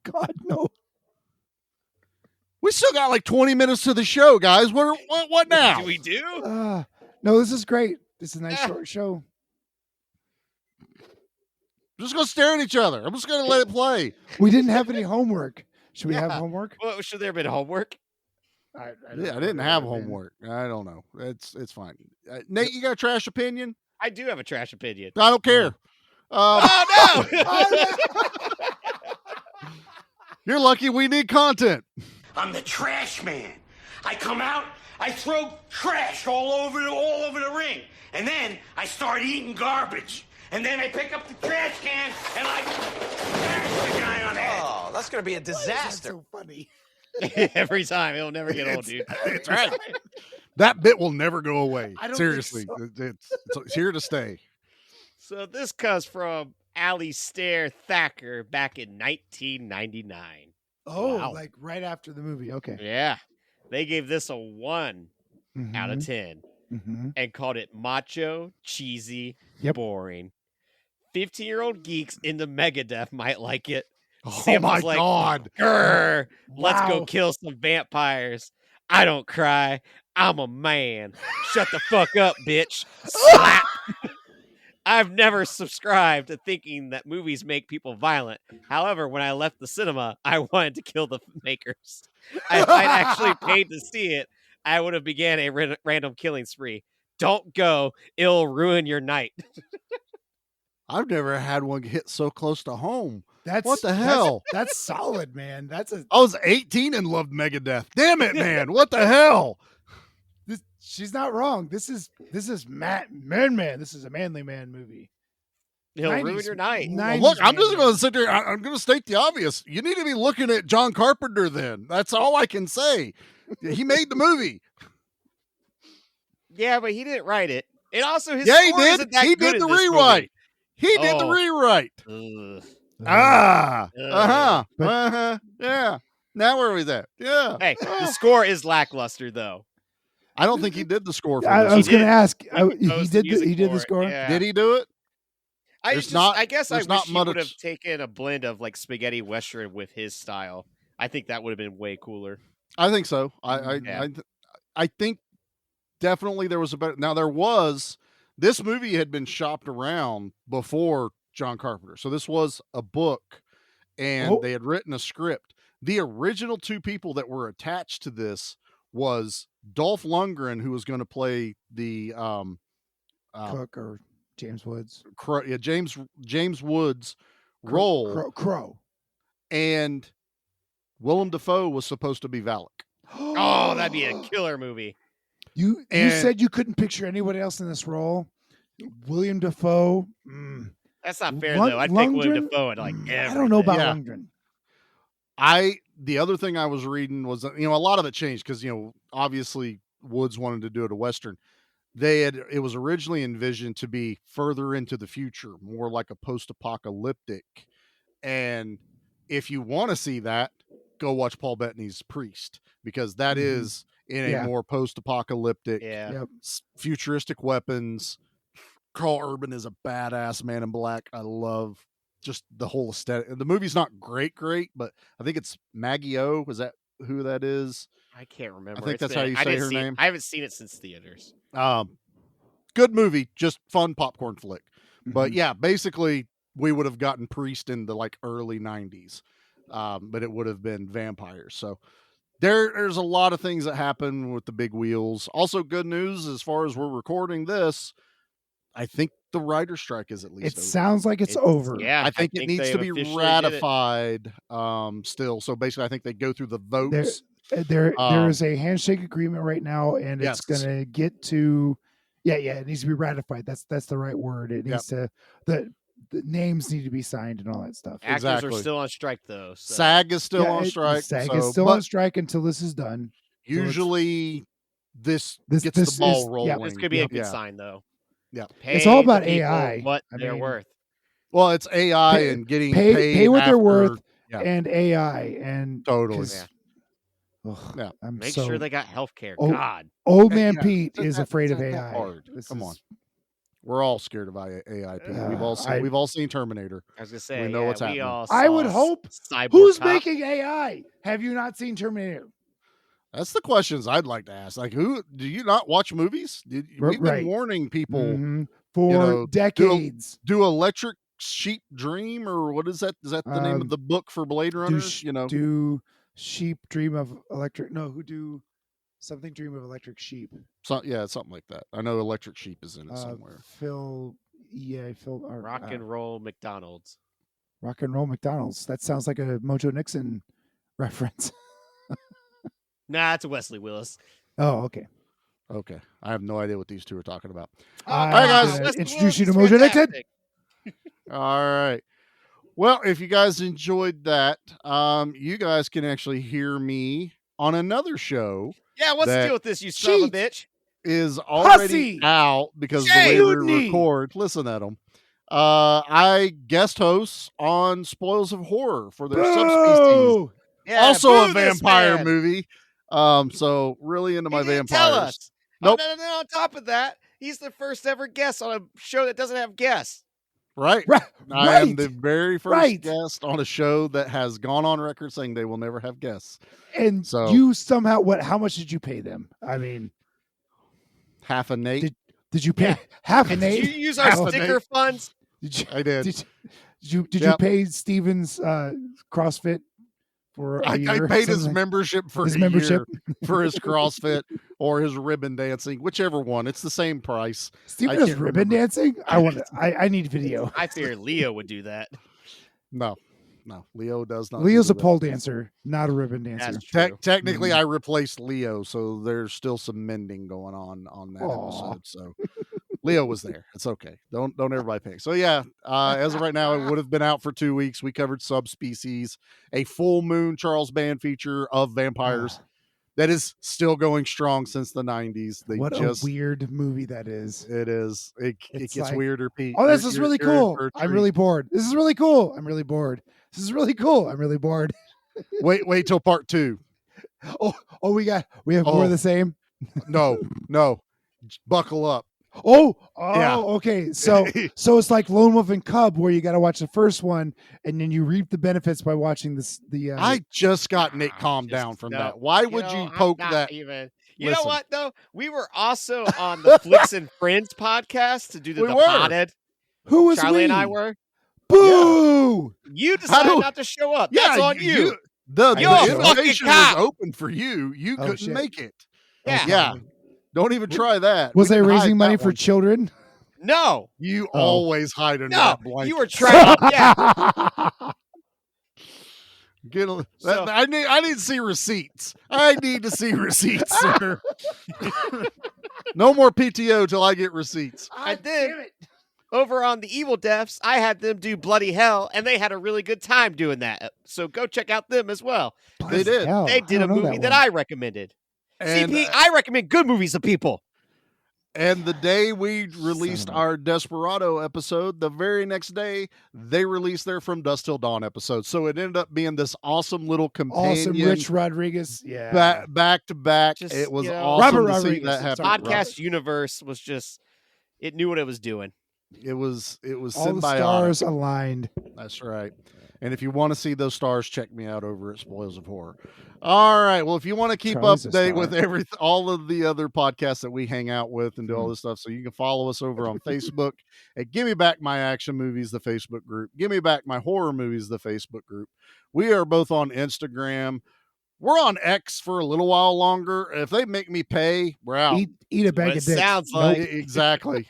Speaker 7: God no.
Speaker 5: We still got like 20 minutes to the show, guys. What now?
Speaker 6: Do we do?
Speaker 7: No, this is great. This is a nice short show.
Speaker 5: I'm just going to stare at each other. I'm just going to let it play.
Speaker 7: We didn't have any homework. Should we have homework?
Speaker 6: Well, should there have been homework?
Speaker 5: I didn't have homework. I don't know. It's fine. Nate, you got a trash opinion?
Speaker 6: I do have a trash opinion.
Speaker 5: I don't care.
Speaker 6: Oh no!
Speaker 5: You're lucky we need content.
Speaker 4: I'm the trash man. I come out, I throw trash all over the ring, and then I start eating garbage. And then I pick up the trash can and I bash the guy on the head.
Speaker 14: Oh, that's gonna be a disaster.
Speaker 7: So funny.
Speaker 6: Every time. It'll never get old, dude.
Speaker 5: It's right. That bit will never go away.
Speaker 7: I don't
Speaker 5: Seriously.
Speaker 7: think
Speaker 5: It's here to stay.
Speaker 6: So this comes from Alistair Thacker back in 1999.
Speaker 7: Oh,
Speaker 6: Wow.
Speaker 7: like right after the movie. Okay.
Speaker 6: Yeah. They gave this a 1 out of 10 and called it macho, cheesy, boring. 15-year-old geeks into Megadeth might like it.
Speaker 5: Oh
Speaker 6: Sam
Speaker 5: my
Speaker 6: was like,
Speaker 5: God.
Speaker 6: "Grr, let's go
Speaker 7: Wow.
Speaker 6: kill some vampires. I don't cry. I'm a man. Shut the fuck up, bitch. Slap. I've never subscribed to thinking that movies make people violent. However, when I left the cinema, I wanted to kill the makers. If I'd actually paid to see it, I would have began a random killing spree. Don't go. It'll ruin your night.
Speaker 5: I've never had one hit so close to home.
Speaker 7: That's
Speaker 5: what the hell?
Speaker 7: That's solid, man. I
Speaker 5: was 18 and loved Megadeth. Damn it, man. What the hell?
Speaker 7: She's not wrong. This is man. This is a manly man movie.
Speaker 6: He'll ruin your night.
Speaker 5: Well, look, I'm just going to sit there. I'm going to state the obvious. You need to be looking at John Carpenter then. That's all I can say. He made the movie.
Speaker 6: Yeah, but he didn't write it. And also, his
Speaker 5: he
Speaker 6: score
Speaker 5: did.
Speaker 6: isn't that
Speaker 5: He
Speaker 6: good
Speaker 5: did
Speaker 6: in
Speaker 5: the
Speaker 6: this
Speaker 5: rewrite.
Speaker 6: movie.
Speaker 5: He did the rewrite. Yeah. Now where are we at? Yeah.
Speaker 6: Hey, the score is lackluster though.
Speaker 5: I don't think he did the score for this.
Speaker 7: I was going to ask. He did.
Speaker 6: He
Speaker 7: did the score.
Speaker 6: Yeah.
Speaker 5: Did he do it?
Speaker 6: I guess I
Speaker 5: there's
Speaker 6: wish
Speaker 5: not
Speaker 6: he
Speaker 5: much-
Speaker 6: would have taken a blend of like spaghetti western with his style. I think that would have been way cooler.
Speaker 5: I think so. I think definitely there was a better. Now this movie had been shopped around before John Carpenter, so this was a book, and they had written a script. The original two people that were attached to this was Dolph Lundgren, who was going to play the
Speaker 7: Cook or James Woods.
Speaker 5: James Woods role.
Speaker 7: Crow.
Speaker 5: And Willem Dafoe was supposed to be Valak.
Speaker 6: Oh, that'd be a killer movie.
Speaker 7: You said you couldn't picture anyone else in this role. William Dafoe.
Speaker 6: That's not fair though. I think William Dafoe would like everything.
Speaker 7: I don't know about Lundgren.
Speaker 5: The other thing I was reading was, a lot of it changed because, obviously Woods wanted to do it a Western. It was originally envisioned to be further into the future, more like a post-apocalyptic. And if you want to see that, go watch Paul Bettany's Priest, because that is in a more post-apocalyptic, futuristic weapons. Carl Urban is a badass Man in Black. I love just the whole aesthetic. The movie's not great, but I think it's Maggie O. Is that who that is?
Speaker 6: I can't remember.
Speaker 5: I think that's how you say her name.
Speaker 6: I haven't seen it since theaters.
Speaker 5: Good movie, just fun popcorn flick. But yeah, basically we would have gotten Priest in the like early 90s. But it would have been vampires. So there's a lot of things that happen with the big wheels. Also, good news as far as we're recording this, I think the writer's strike is at least
Speaker 7: It
Speaker 5: over.
Speaker 7: sounds like it's over.
Speaker 6: Yeah,
Speaker 5: I think it needs to be ratified still. So basically, I think they go through the votes.
Speaker 7: There is a handshake agreement right now, and it's going to get to it needs to be ratified. That's the right word. It needs to the names need to be signed and all that stuff.
Speaker 6: Actors are still on strike though. So.
Speaker 5: SAG is still on strike.
Speaker 7: SAG is still on strike until this is done.
Speaker 5: Usually, this gets the ball rolling.
Speaker 6: Yeah, this could be a good sign though.
Speaker 5: Yeah,
Speaker 7: it's all about AI.
Speaker 6: What they're worth.
Speaker 5: Well, it's AI and getting paid.
Speaker 7: Pay what they're worth, and AI and
Speaker 5: totally.
Speaker 7: Yeah.
Speaker 6: Make sure they got healthcare. God,
Speaker 7: old man Pete is afraid of AI.
Speaker 5: Come on, we're all scared of AI. Pete. We've all seen Terminator.
Speaker 6: I was gonna say
Speaker 5: we know what's happening.
Speaker 7: I would hope. Who's making AI? Have you not seen Terminator?
Speaker 5: That's the questions I'd like to ask. Like, who do you not watch movies? We've been warning people
Speaker 7: for decades.
Speaker 5: Do Electric Sheep Dream, or what is that? Is that the name of the book for Blade Runner?
Speaker 7: Do Sheep Dream of Electric? No, who do something Dream of Electric Sheep?
Speaker 5: Something like that. I know Electric Sheep is in it somewhere.
Speaker 7: Phil.
Speaker 6: Rock and Roll McDonald's.
Speaker 7: Rock and Roll McDonald's. That sounds like a Mojo Nixon reference.
Speaker 6: Nah, it's Wesley Willis.
Speaker 7: Oh, okay.
Speaker 5: Okay. I have no idea what these two are talking about.
Speaker 7: All right, guys. Introduce you to Mojo Nixon.
Speaker 5: All right. Well, if you guys enjoyed that, you guys can actually hear me on another show.
Speaker 6: Yeah, what's the deal with this, you son of a bitch?
Speaker 5: Is already out because the way we record. Listen at them. I guest host on Spoils of Horror for their subspecies.
Speaker 6: Yeah,
Speaker 5: also a vampire movie. So really into my vampires.
Speaker 6: Tell us.
Speaker 5: Nope.
Speaker 6: Oh, no. On top of that, he's the first ever guest on a show that doesn't have guests.
Speaker 5: Right.
Speaker 7: Right.
Speaker 5: I am the very first
Speaker 7: Right.
Speaker 5: guest on a show that has gone on record saying they will never have guests.
Speaker 7: And
Speaker 5: So
Speaker 7: you somehow how much did you pay them? I mean,
Speaker 5: half a Nate.
Speaker 7: Did you pay half an
Speaker 6: Did
Speaker 7: eight?
Speaker 6: you use our sticker funds?
Speaker 5: I did.
Speaker 7: Did you pay Steven's CrossFit for a year?
Speaker 5: I paid his membership for
Speaker 7: his
Speaker 5: a
Speaker 7: membership
Speaker 5: year for his CrossFit or his ribbon dancing, whichever one. It's the same price.
Speaker 7: Steven does ribbon dancing? I need video.
Speaker 6: I fear Leo would do that.
Speaker 5: No, Leo does not.
Speaker 7: Leo's a pole dancer, not a ribbon dancer.
Speaker 6: That's true.
Speaker 5: Technically, I replaced Leo, so there's still some mending going on that episode. So Leo was there. It's okay. Don't everybody panic. So yeah, as of right now, it would have been out for 2 weeks. We covered Subspecies, a full moon Charles Band feature of vampires that is still going strong since the 90s.
Speaker 7: What a weird movie that is.
Speaker 5: It is. It gets
Speaker 7: like,
Speaker 5: weirder, Pete.
Speaker 7: Oh, this is really cool.
Speaker 5: for a
Speaker 7: I'm
Speaker 5: treat.
Speaker 7: really bored. This is really cool. I'm really bored. This is really cool. I'm really bored.
Speaker 5: Wait till part 2.
Speaker 7: Oh, we have more of the same.
Speaker 5: No, buckle up.
Speaker 7: Yeah. Okay. So it's like Lone Wolf and Cub, where you got to watch the first one, and then you reap the benefits by watching this.
Speaker 5: I just got Nick calmed down from that. Why would you poke that?
Speaker 6: Even. You know what though? We were also on the Flicks and Friends podcast to do the potted.
Speaker 7: Who was
Speaker 6: Charlie
Speaker 7: we?
Speaker 6: and I were.
Speaker 7: Boo!
Speaker 6: Yeah. You decided not to show up. That's on you.
Speaker 5: The
Speaker 6: You're
Speaker 5: invitation was open for you. You couldn't
Speaker 7: shit.
Speaker 5: make it.
Speaker 6: Yeah.
Speaker 5: Don't even try that.
Speaker 7: Was
Speaker 5: We
Speaker 7: I
Speaker 5: can hide
Speaker 7: raising money
Speaker 5: that
Speaker 7: for
Speaker 5: one.
Speaker 7: children?
Speaker 6: No.
Speaker 5: You always hide under
Speaker 6: No.
Speaker 5: that blanket.
Speaker 6: You were trying. Yeah.
Speaker 5: I need to see receipts. I need to see receipts, sir. No more PTO till I get receipts.
Speaker 6: And then over on the Evil Deaths, I had them do Bloody Hell, and they had a really good time doing that. So go check out them as well.
Speaker 5: They did.
Speaker 6: They did a movie that I recommended.
Speaker 5: And,
Speaker 6: CP, I recommend good movies to people.
Speaker 5: And the day we released our Desperado episode, the very next day, they released their From Dusk Till Dawn episode. So it ended up being this awesome little companion.
Speaker 7: Awesome, Rich Rodriguez. Yeah.
Speaker 5: Back to back.
Speaker 6: Just,
Speaker 5: it was
Speaker 6: you know,
Speaker 5: awesome
Speaker 7: Robert
Speaker 5: to see
Speaker 7: Rodriguez.
Speaker 5: that happen.
Speaker 6: Podcast universe was just, it knew what it was doing.
Speaker 5: It was
Speaker 7: All
Speaker 5: symbiotic.
Speaker 7: the stars aligned.
Speaker 5: That's right. And if you want to see those stars, check me out over at Spoils of Horror. All right. Well, if you want to keep
Speaker 7: Charlie's
Speaker 5: up
Speaker 7: a
Speaker 5: to date
Speaker 7: star.
Speaker 5: with all of the other podcasts that we hang out with and do all this stuff, so you can follow us over on Facebook at Give Me Back My Action Movies, the Facebook group. Give Me Back My Horror Movies, the Facebook group. We are both on Instagram. We're on X for a little while longer. If they make me pay, we're out.
Speaker 7: Eat a bag
Speaker 6: What
Speaker 7: of
Speaker 6: it
Speaker 7: dicks.
Speaker 6: sounds
Speaker 7: Nope.
Speaker 6: like.
Speaker 5: Exactly.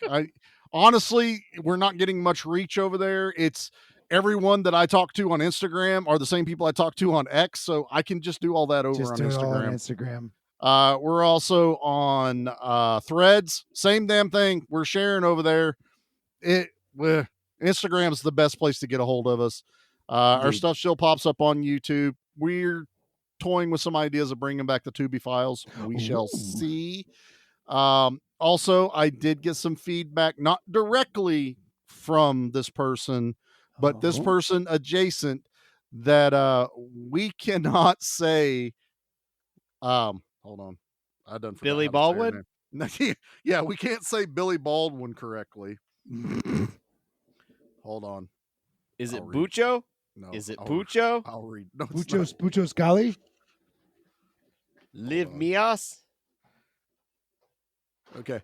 Speaker 5: Honestly, we're not getting much reach over there. It's everyone that I talk to on Instagram are the same people I talk to on X, so I can just do all that over
Speaker 7: Just
Speaker 5: on
Speaker 7: do it all on
Speaker 5: Instagram.
Speaker 7: Instagram.
Speaker 5: We're also on Threads. Same damn thing. We're sharing over there. Instagram's the best place to get a hold of us. Our stuff still pops up on YouTube. We're toying with some ideas of bringing back the Tubi files. We shall see. Also, I did get some feedback, not directly from this person, but this person adjacent, that we cannot say. Hold on, I done forgot
Speaker 6: Billy
Speaker 5: how to say her
Speaker 6: Baldwin?
Speaker 5: name. Yeah, we can't say Billy Baldwin correctly. Hold on.
Speaker 6: Is it
Speaker 5: I'll read.
Speaker 6: Bucho?
Speaker 5: No,
Speaker 6: Is it
Speaker 5: I'll-
Speaker 6: Bucho?
Speaker 5: I'll read. No, it's
Speaker 7: Buchos Gali?
Speaker 6: Live Mias?
Speaker 5: not. Okay.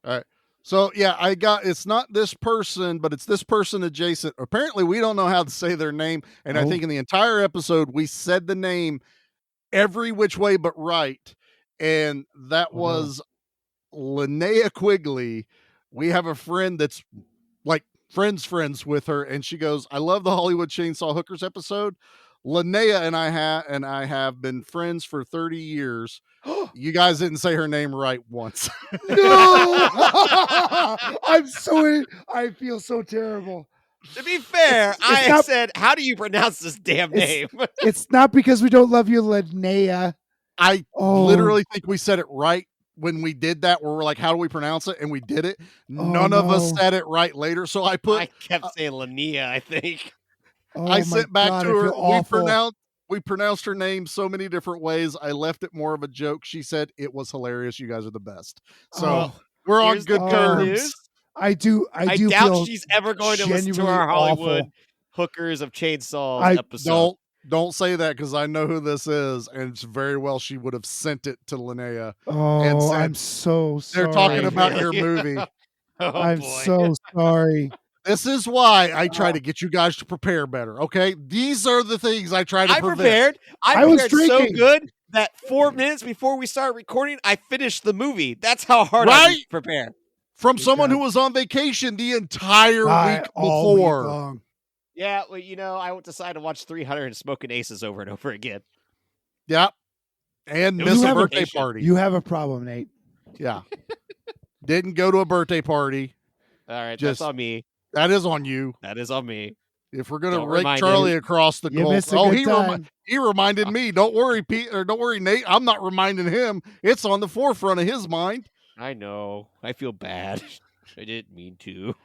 Speaker 5: All right. So yeah, it's not this person, but it's this person adjacent. Apparently, we don't know how to say their name, and I think in the entire episode we said the name every which way but right, and that was Linnea Quigley. We have a friend that's like friends with her, and she goes, "I love the Hollywood Chainsaw Hookers episode. Linnea and I have been friends for 30 years. You guys didn't say her name right once."
Speaker 7: No! I feel so terrible.
Speaker 6: To be fair,
Speaker 7: It's
Speaker 6: I
Speaker 7: not-
Speaker 6: said, how do you pronounce this damn name?
Speaker 7: It's not because we don't love you, Linnea.
Speaker 5: I literally think we said it right when we did that, where we're like, how do we pronounce it? And we did it. None of us
Speaker 7: no.
Speaker 5: said it right later. So I put,
Speaker 6: I kept saying Linnea, I think.
Speaker 7: Oh
Speaker 5: I
Speaker 7: my
Speaker 5: sent back
Speaker 7: God,
Speaker 5: to
Speaker 7: I
Speaker 5: her.
Speaker 7: feel awful.
Speaker 5: We pronounced her name so many different ways. I left it more of a joke. She said it was hilarious. You guys are the best. So
Speaker 7: Oh,
Speaker 5: we're on
Speaker 6: Here's
Speaker 5: good
Speaker 6: the
Speaker 5: terms.
Speaker 6: news.
Speaker 7: I do
Speaker 6: doubt
Speaker 7: feel
Speaker 6: she's ever going to listen to
Speaker 7: genuinely
Speaker 6: our Hollywood
Speaker 7: awful.
Speaker 6: Hookers of Chainsaws episode.
Speaker 5: Don't say that because I know who this is, and it's very well she would have sent it to Linnea. and
Speaker 7: Oh,
Speaker 5: said,
Speaker 7: I'm so sorry.
Speaker 5: They're talking about your movie.
Speaker 7: I'm so sorry.
Speaker 5: This is why I try to get you guys to prepare better. Okay, these are the things I try to prevent.
Speaker 6: Prepared. I
Speaker 7: was
Speaker 6: prepared so
Speaker 7: drinking.
Speaker 6: good that 4 minutes before we started recording, I finished the movie. That's how hard I prepare.
Speaker 5: From someone who was on vacation the entire week
Speaker 7: all week
Speaker 5: before.
Speaker 7: long.
Speaker 6: Yeah, well, I decided to watch 300 and Smoking Aces over and over again.
Speaker 5: Yep. And
Speaker 6: It
Speaker 5: miss
Speaker 6: was
Speaker 5: a
Speaker 6: a
Speaker 5: birthday
Speaker 6: vacation.
Speaker 5: party.
Speaker 7: You have a problem, Nate.
Speaker 5: Yeah. Didn't go to a birthday party.
Speaker 6: All right,
Speaker 5: Just-
Speaker 6: that's on me.
Speaker 5: That is on you.
Speaker 6: That is on me.
Speaker 5: If we're gonna
Speaker 6: Don't
Speaker 5: rake
Speaker 6: remind
Speaker 5: Charlie
Speaker 6: him.
Speaker 5: across the
Speaker 7: You
Speaker 5: goal,
Speaker 7: missed a good time.
Speaker 5: he reminded me. Don't worry, Pete, or don't worry, Nate. I'm not reminding him. It's on the forefront of his mind.
Speaker 6: I know. I feel bad. I didn't mean to.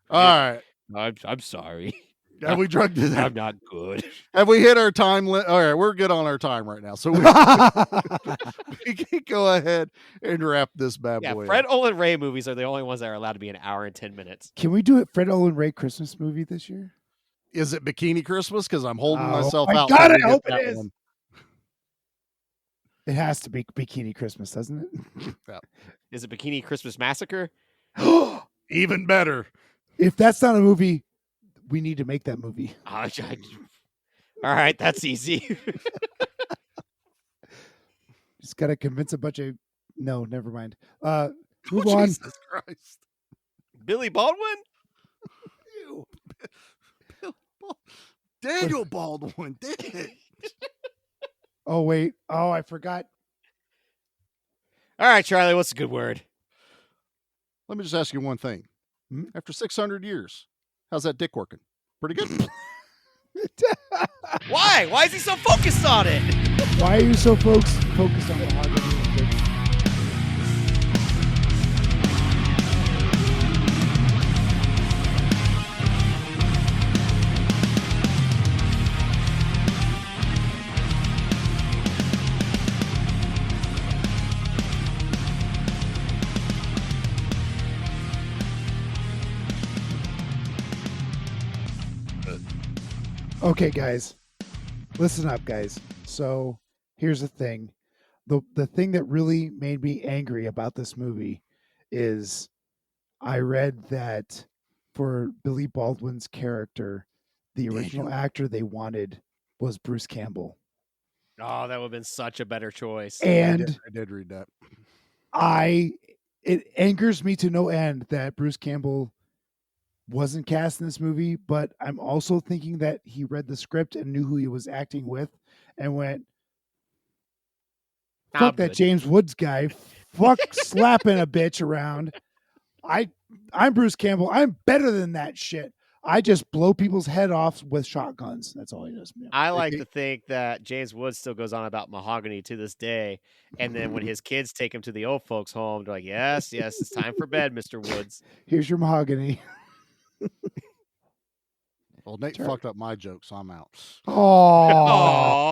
Speaker 5: All right.
Speaker 6: I'm sorry.
Speaker 5: Have we drunk to that?
Speaker 6: I'm not good.
Speaker 5: Have we hit our time limit? All right, we're good on our time right now, so we can go ahead and wrap this bad
Speaker 6: Yeah,
Speaker 5: boy
Speaker 6: Fred
Speaker 5: up.
Speaker 6: Olin Ray movies are the only ones that are allowed to be an hour and 10 minutes.
Speaker 7: Can we do a Fred Olin Ray Christmas movie this year?
Speaker 5: Is it Bikini Christmas? Because I'm holding
Speaker 7: Oh
Speaker 5: myself
Speaker 7: my
Speaker 5: out.
Speaker 7: God,
Speaker 5: till we
Speaker 7: I
Speaker 5: get
Speaker 7: hope it
Speaker 5: that
Speaker 7: is.
Speaker 5: one.
Speaker 7: It has to be Bikini Christmas, doesn't
Speaker 5: Yeah.
Speaker 6: Is it Bikini Christmas Massacre?
Speaker 7: it?
Speaker 5: Even better.
Speaker 7: If that's not a movie, we need to make that movie.
Speaker 6: All right, that's easy.
Speaker 7: Just got to convince a bunch of. No, never mind. Move
Speaker 5: Oh,
Speaker 7: on.
Speaker 5: Jesus Christ.
Speaker 6: Billy Baldwin?
Speaker 5: Ew. Daniel Baldwin did it.
Speaker 7: Oh, wait. Oh, I forgot.
Speaker 6: All right, Charlie, what's a good word?
Speaker 5: Let me just ask you one thing. After 600 years, how's that dick working? Pretty good.
Speaker 6: Why? Why is he so focused on it?
Speaker 7: Why are you so focused on the hard? Okay, guys, listen up, guys. So here's the thing. The thing that really made me angry about this movie is I read that for Billy Baldwin's character, the original actor they wanted was Bruce Campbell.
Speaker 6: Oh, that would have been such a better choice.
Speaker 7: And
Speaker 5: I did read that.
Speaker 7: it angers me to no end that Bruce Campbell wasn't cast in this movie, but I'm also thinking that he read the script and knew who he was acting with and went, fuck that James Woods guy. Fuck slapping a bitch around. I'm Bruce Campbell. I'm better than that shit. I just blow people's head off with shotguns. That's all he does.
Speaker 6: I like to think that James Woods still goes on about mahogany to this day. And then when his kids take him to the old folks' home, they're like, yes, it's time for bed, Mr. Woods.
Speaker 7: Here's your mahogany.
Speaker 5: Well, Nate fucked up my joke, so I'm out.
Speaker 7: Oh.